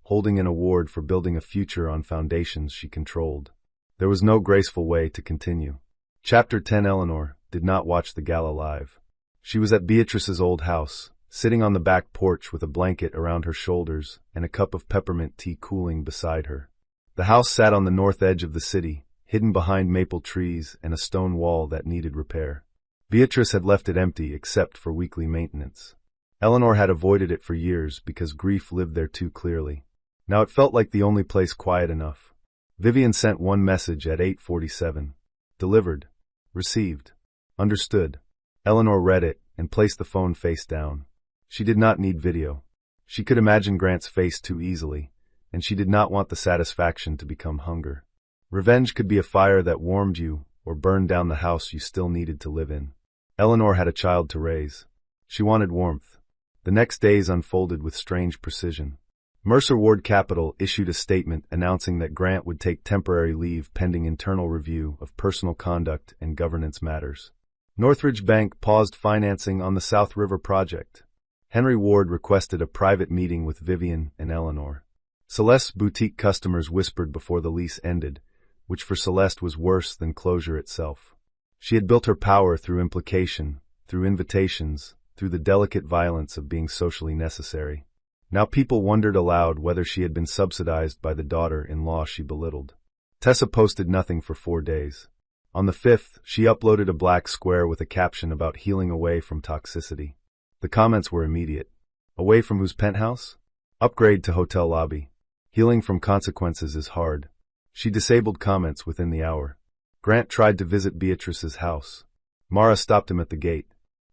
holding an award for building a future on foundations she controlled. There was no graceful way to continue. Chapter 10. Eleanor did not watch the gala live. She was at Beatrice's old house, sitting on the back porch with a blanket around her shoulders and a cup of peppermint tea cooling beside her. The house sat on the north edge of the city, hidden behind maple trees and a stone wall that needed repair. Beatrice had left it empty except for weekly maintenance. Eleanor had avoided it for years because grief lived there too clearly. Now it felt like the only place quiet enough. Vivian sent one message at 8:47. Delivered. Received. Understood. Eleanor read it and placed the phone face down. She did not need video. She could imagine Grant's face too easily, and she did not want the satisfaction to become hunger. Revenge could be a fire that warmed you or burned down the house you still needed to live in. Eleanor had a child to raise. She wanted warmth. The next days unfolded with strange precision. Mercer Ward Capital issued a statement announcing that Grant would take temporary leave pending internal review of personal conduct and governance matters. Northridge Bank paused financing on the South River project. Henry Ward requested a private meeting with Vivian and Eleanor. Celeste's boutique customers whispered before the lease ended, which for Celeste was worse than closure itself. She had built her power through implication, through invitations, through the delicate violence of being socially necessary. Now people wondered aloud whether she had been subsidized by the daughter-in-law she belittled. Tessa posted nothing for 4 days. On the 5th, she uploaded a black square with a caption about healing away from toxicity. The comments were immediate. Away from whose penthouse? Upgrade to hotel lobby. Healing from consequences is hard. She disabled comments within the hour. Grant tried to visit Beatrice's house. Mara stopped him at the gate.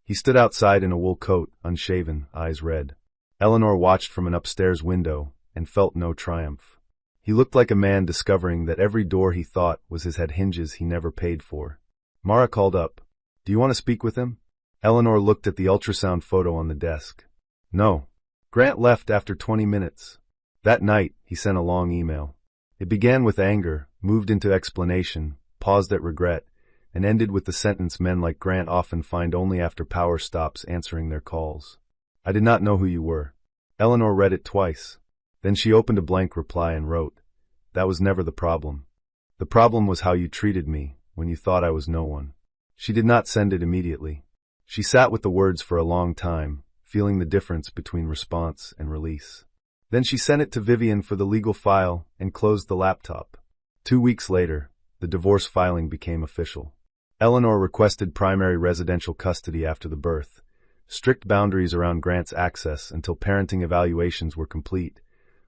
He stood outside in a wool coat, unshaven, eyes red. Eleanor watched from an upstairs window and felt no triumph. He looked like a man discovering that every door he thought was his had hinges he never paid for. Mara called up. "Do you want to speak with him?" Eleanor looked at the ultrasound photo on the desk. "No." Grant left after 20 minutes. That night, he sent a long email. It began with anger, moved into explanation, paused at regret, and ended with the sentence men like Grant often find only after power stops answering their calls. "I did not know who you were." Eleanor read it twice. Then she opened a blank reply and wrote, "That was never the problem. The problem was how you treated me when you thought I was no one." She did not send it immediately. She sat with the words for a long time, feeling the difference between response and release. Then she sent it to Vivian for the legal file and closed the laptop. 2 weeks later, the divorce filing became official. Eleanor requested primary residential custody after the birth, strict boundaries around Grant's access until parenting evaluations were complete,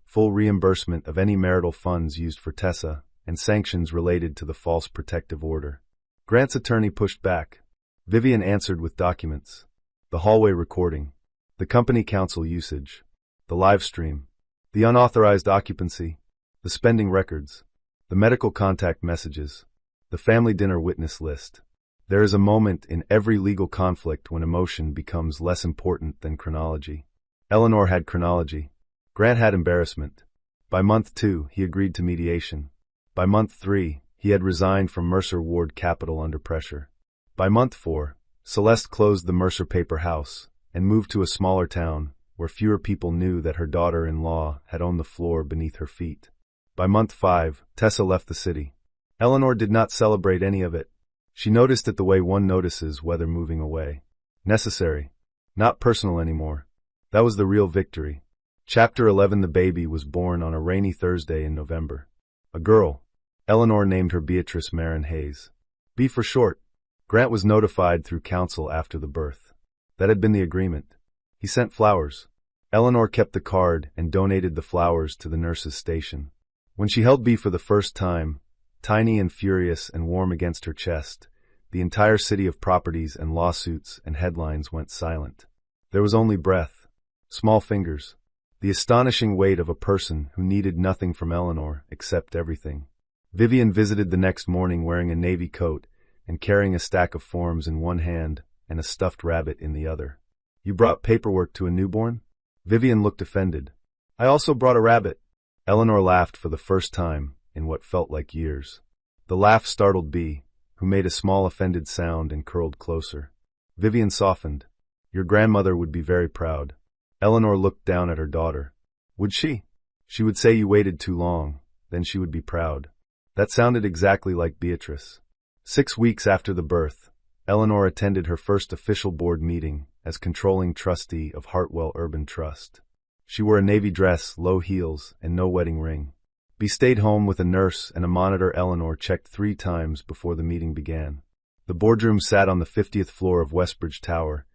full reimbursement of any marital funds used for Tessa, and sanctions related to the false protective order. Grant's attorney pushed back. Vivian answered with documents. The hallway recording, the company council usage, the live stream, the unauthorized occupancy, the spending records, the medical contact messages, the family dinner witness list. There is a moment in every legal conflict when emotion becomes less important than chronology. Eleanor had chronology. Grant had embarrassment. By month 2, he agreed to mediation. By month 3, he had resigned from Mercer Ward Capital under pressure. By month 4, Celeste closed the Mercer Paper House and moved to a smaller town where fewer people knew that her daughter-in-law had owned the floor beneath her feet. By month 5, Tessa left the city. Eleanor did not celebrate any of it. She noticed it the way one notices weather moving away. Necessary. Not personal anymore. That was the real victory. Chapter 11. The baby was born on a rainy Thursday in November. A girl. Eleanor named her Beatrice Marin Hayes. B for short. Grant was notified through counsel after the birth. That had been the agreement. He sent flowers. Eleanor kept the card and donated the flowers to the nurse's station. When she held B for the first time, tiny and furious and warm against her chest, the entire city of properties and lawsuits and headlines went silent. There was only breath, small fingers, the astonishing weight of a person who needed nothing from Eleanor except everything. Vivian visited the next morning wearing a navy coat and carrying a stack of forms in one hand and a stuffed rabbit in the other. "You brought paperwork to a newborn?" Vivian looked offended. "I also brought a rabbit." Eleanor laughed for the first time in what felt like years. The laugh startled Bea, who made a small offended sound and curled closer. Vivian softened. "Your grandmother would be very proud." Eleanor looked down at her daughter. "Would she?" "She would say you waited too long, then she would be proud." That sounded exactly like Beatrice. 6 weeks after the birth, Eleanor attended her first official board meeting as controlling trustee of Hartwell Urban Trust. She wore a navy dress, low heels, and no wedding ring. Bea stayed home with a nurse and a monitor Eleanor checked 3 times before the meeting began. The boardroom sat on the 50th floor of Westbridge Tower,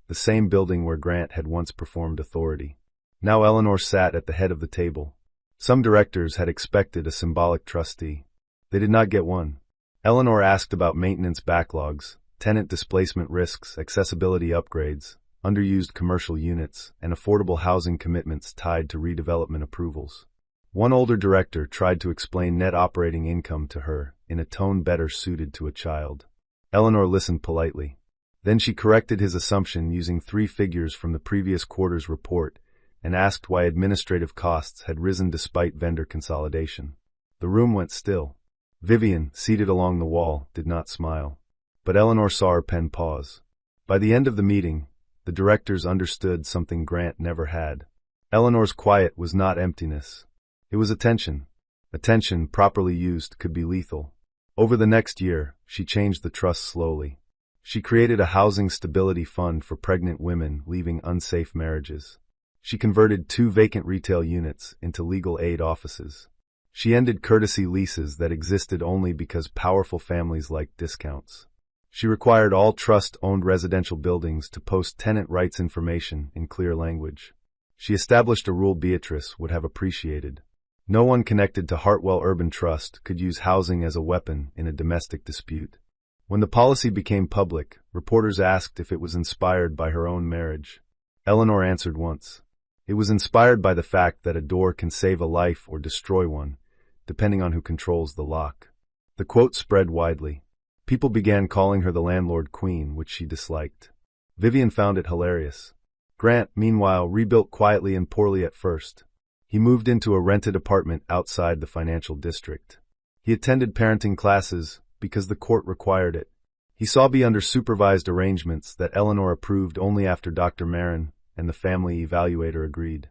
the same building where Grant had once performed authority. Now Eleanor sat at the head of the table. Some directors had expected a symbolic trustee. They did not get one. Eleanor asked about maintenance backlogs, tenant displacement risks, accessibility upgrades, underused commercial units, and affordable housing commitments tied to redevelopment approvals. One older director tried to explain net operating income to her in a tone better suited to a child. Eleanor listened politely. Then she corrected his assumption using 3 figures from the previous quarter's report and asked why administrative costs had risen despite vendor consolidation. The room went still. Vivian, seated along the wall, did not smile. But Eleanor saw her pen pause. By the end of the meeting, the directors understood something Grant never had. Eleanor's quiet was not emptiness. It was attention. Attention, properly used, could be lethal. Over the next year, she changed the trust slowly. She created a housing stability fund for pregnant women leaving unsafe marriages. She converted 2 vacant retail units into legal aid offices. She ended courtesy leases that existed only because powerful families liked discounts. She required all trust-owned residential buildings to post tenant rights information in clear language. She established a rule Beatrice would have appreciated. No one connected to Hartwell Urban Trust could use housing as a weapon in a domestic dispute. When the policy became public, reporters asked if it was inspired by her own marriage. Eleanor answered once. It was inspired by the fact that a door can save a life or destroy one, depending on who controls the lock. The quote spread widely. People began calling her the landlord queen, which she disliked. Vivian found it hilarious. Grant, meanwhile, rebuilt quietly and poorly at first. He moved into a rented apartment outside the financial district. He attended parenting classes because the court required it. He saw Bea under supervised arrangements that Eleanor approved only after Dr. Marin and the family evaluator agreed.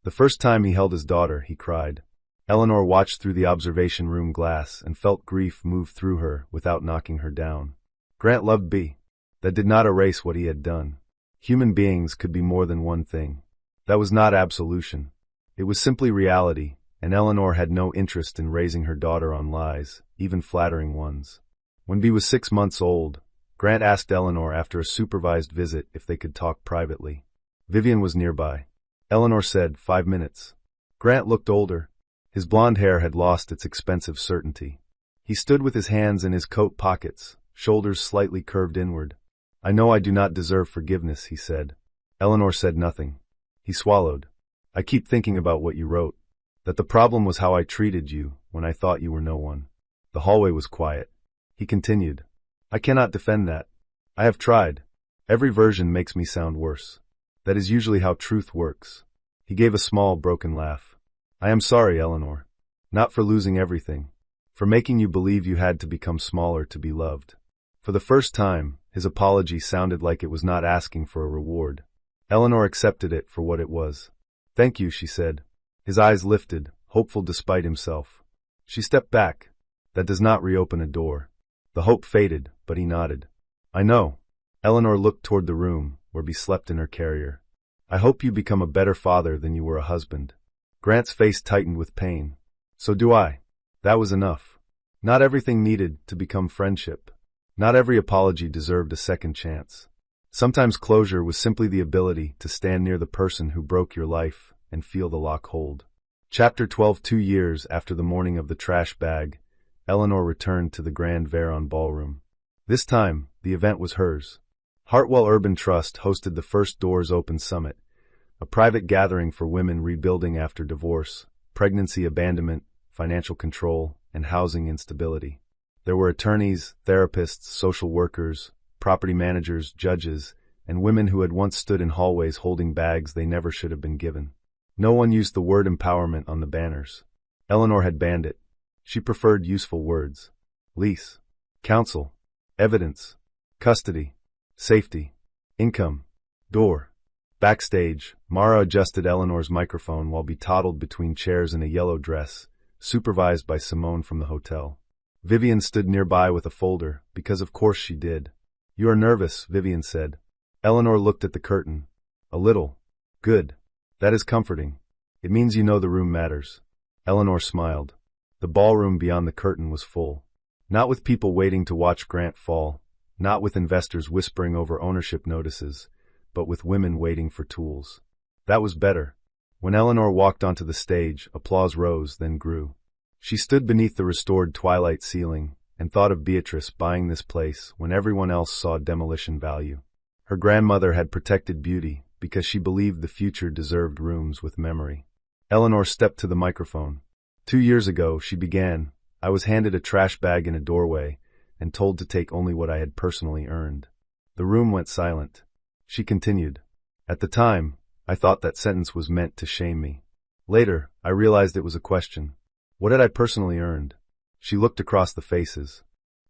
The first time he held his daughter, he cried. Eleanor watched through the observation room glass and felt grief move through her without knocking her down. Grant loved Bea. That did not erase what he had done. Human beings could be more than one thing. That was not absolution. It was simply reality, and Eleanor had no interest in raising her daughter on lies, even flattering ones. When Bea was 6 months old, Grant asked Eleanor after a supervised visit if they could talk privately. Vivian was nearby. Eleanor said, 5 minutes. Grant looked older. His blonde hair had lost its expensive certainty. He stood with his hands in his coat pockets, shoulders slightly curved inward. "I know I do not deserve forgiveness," he said. Eleanor said nothing. He swallowed. "I keep thinking about what you wrote. That the problem was how I treated you when I thought you were no one." The hallway was quiet. He continued. "I cannot defend that. I have tried. Every version makes me sound worse. That is usually how truth works." He gave a small, broken laugh. "I am sorry, Eleanor. Not for losing everything. For making you believe you had to become smaller to be loved." For the first time, his apology sounded like it was not asking for a reward. Eleanor accepted it for what it was. "Thank you," she said. His eyes lifted, hopeful despite himself. She stepped back. "That does not reopen a door." The hope faded, but he nodded. "I know." Eleanor looked toward the room, where Bea slept in her carrier. "I hope you become a better father than you were a husband." Grant's face tightened with pain. "So do I." That was enough. Not everything needed to become friendship. Not every apology deserved a second chance. Sometimes closure was simply the ability to stand near the person who broke your life and feel the lock hold. Chapter 12. 2 years after the morning of the trash bag, Eleanor returned to the Grand Veron ballroom. This time, the event was hers. Hartwell Urban Trust hosted the first Doors Open Summit, a private gathering for women rebuilding after divorce, pregnancy abandonment, financial control, and housing instability. There were attorneys, therapists, social workers, property managers, judges, and women who had once stood in hallways holding bags they never should have been given. No one used the word empowerment on the banners. Eleanor had banned it. She preferred useful words. Lease, counsel, evidence, custody, safety, income, door. Backstage, Mara adjusted Eleanor's microphone while toddled between chairs in a yellow dress, supervised by Simone from the hotel. Vivian stood nearby with a folder, because of course she did. "You are nervous," Vivian said. Eleanor looked at the curtain. "A little." "Good. That is comforting. It means you know the room matters." Eleanor smiled. The ballroom beyond the curtain was full. Not with people waiting to watch Grant fall, not with investors whispering over ownership notices, but with women waiting for tools. That was better. When Eleanor walked onto the stage, applause rose, then grew. She stood beneath the restored twilight ceiling and thought of Beatrice buying this place when everyone else saw demolition value. Her grandmother had protected beauty because she believed the future deserved rooms with memory. Eleanor stepped to the microphone. 2 years ago, she began, I was handed a trash bag in a doorway and told to take only what I had personally earned. The room went silent. She continued. At the time, I thought that sentence was meant to shame me. Later, I realized it was a question. What had I personally earned? She looked across the faces.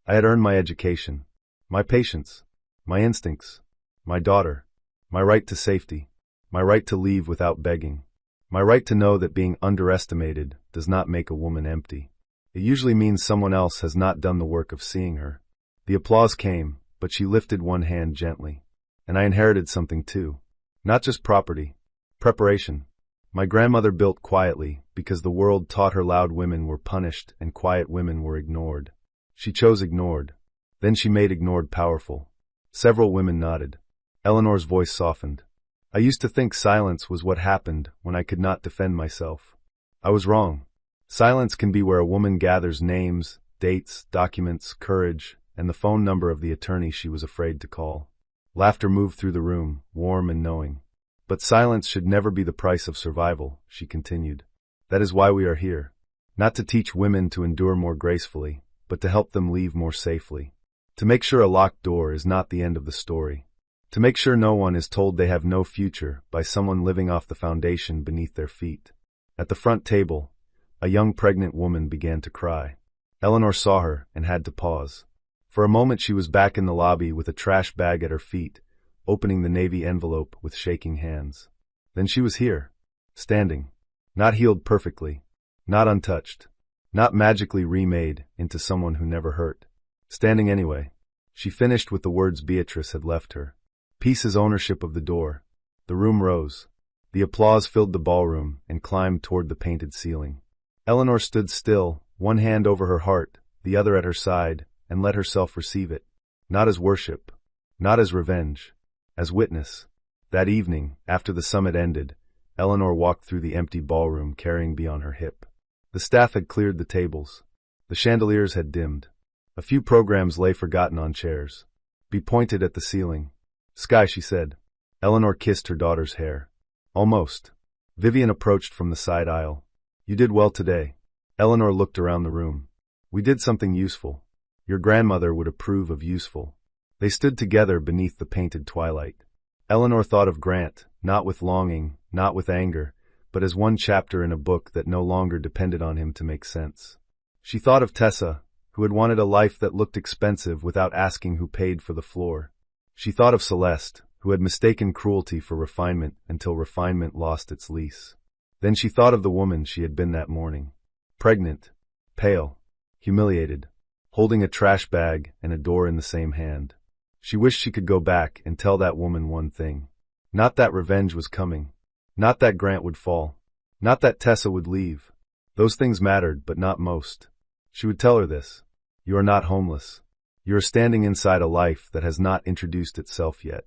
I had earned my education, my patience, my instincts, my daughter, my right to safety, my right to leave without begging, my right to know that being underestimated does not make a woman empty. It usually means someone else has not done the work of seeing her. The applause came, but she lifted one hand gently. And I inherited something too. Not just property. Preparation. My grandmother built quietly because the world taught her loud women were punished and quiet women were ignored. She chose ignored. Then she made ignored powerful. Several women nodded. Eleanor's voice softened. I used to think silence was what happened when I could not defend myself. I was wrong. Silence can be where a woman gathers names, dates, documents, courage, and the phone number of the attorney she was afraid to call. Laughter moved through the room, warm and knowing. But silence should never be the price of survival, she continued. That is why we are here. Not to teach women to endure more gracefully, but to help them leave more safely. To make sure a locked door is not the end of the story. To make sure no one is told they have no future by someone living off the foundation beneath their feet. At the front table, a young pregnant woman began to cry. Eleanor saw her and had to pause. For a moment she was back in the lobby with a trash bag at her feet, opening the navy envelope with shaking hands. Then she was here, standing, not healed perfectly, not untouched, not magically remade into someone who never hurt. Standing anyway. She finished with the words Beatrice had left her. Peace is ownership of the door. The room rose. The applause filled the ballroom and climbed toward the painted ceiling. Eleanor stood still, one hand over her heart, the other at her side, and let herself receive it. Not as worship, not as revenge, as witness. That evening, after the summit ended, Eleanor walked through the empty ballroom carrying Bee on her hip. The staff had cleared the tables. The chandeliers had dimmed. A few programs lay forgotten on chairs. Bee pointed at the ceiling. Sky, she said. Eleanor kissed her daughter's hair. Almost. Vivian approached from the side aisle. You did well today. Eleanor looked around the room. We did something useful. Your grandmother would approve of useful. They stood together beneath the painted twilight. Eleanor thought of Grant, not with longing, not with anger, but as one chapter in a book that no longer depended on him to make sense. She thought of Tessa, who had wanted a life that looked expensive without asking who paid for the floor. She thought of Celeste, who had mistaken cruelty for refinement until refinement lost its lease. Then she thought of the woman she had been that morning. Pregnant, pale, humiliated, holding a trash bag and a door in the same hand. She wished she could go back and tell that woman one thing. Not that revenge was coming. Not that Grant would fall. Not that Tessa would leave. Those things mattered, but not most. She would tell her this. You are not homeless. You are standing inside a life that has not introduced itself yet.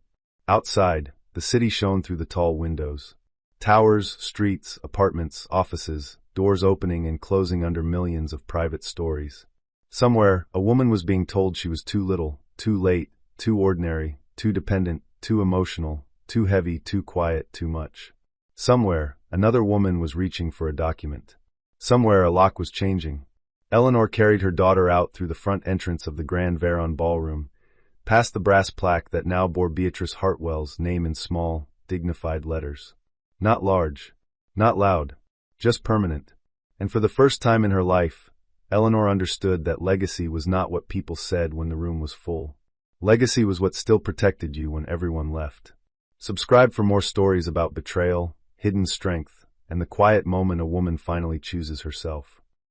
Outside, the city shone through the tall windows. Towers, streets, apartments, offices, doors opening and closing under millions of private stories. Somewhere, a woman was being told she was too little, too late, too ordinary, too dependent, too emotional, too heavy, too quiet, too much. Somewhere, another woman was reaching for a document. Somewhere, a lock was changing. Eleanor carried her daughter out through the front entrance of the Grand Veron ballroom, past the brass plaque that now bore Beatrice Hartwell's name in small, dignified letters. Not large, not loud, just permanent. And for the first time in her life, Eleanor understood that legacy was not what people said when the room was full. Legacy was what still protected you when everyone left. Subscribe for more stories about betrayal, hidden strength, and the quiet moment a woman finally chooses herself.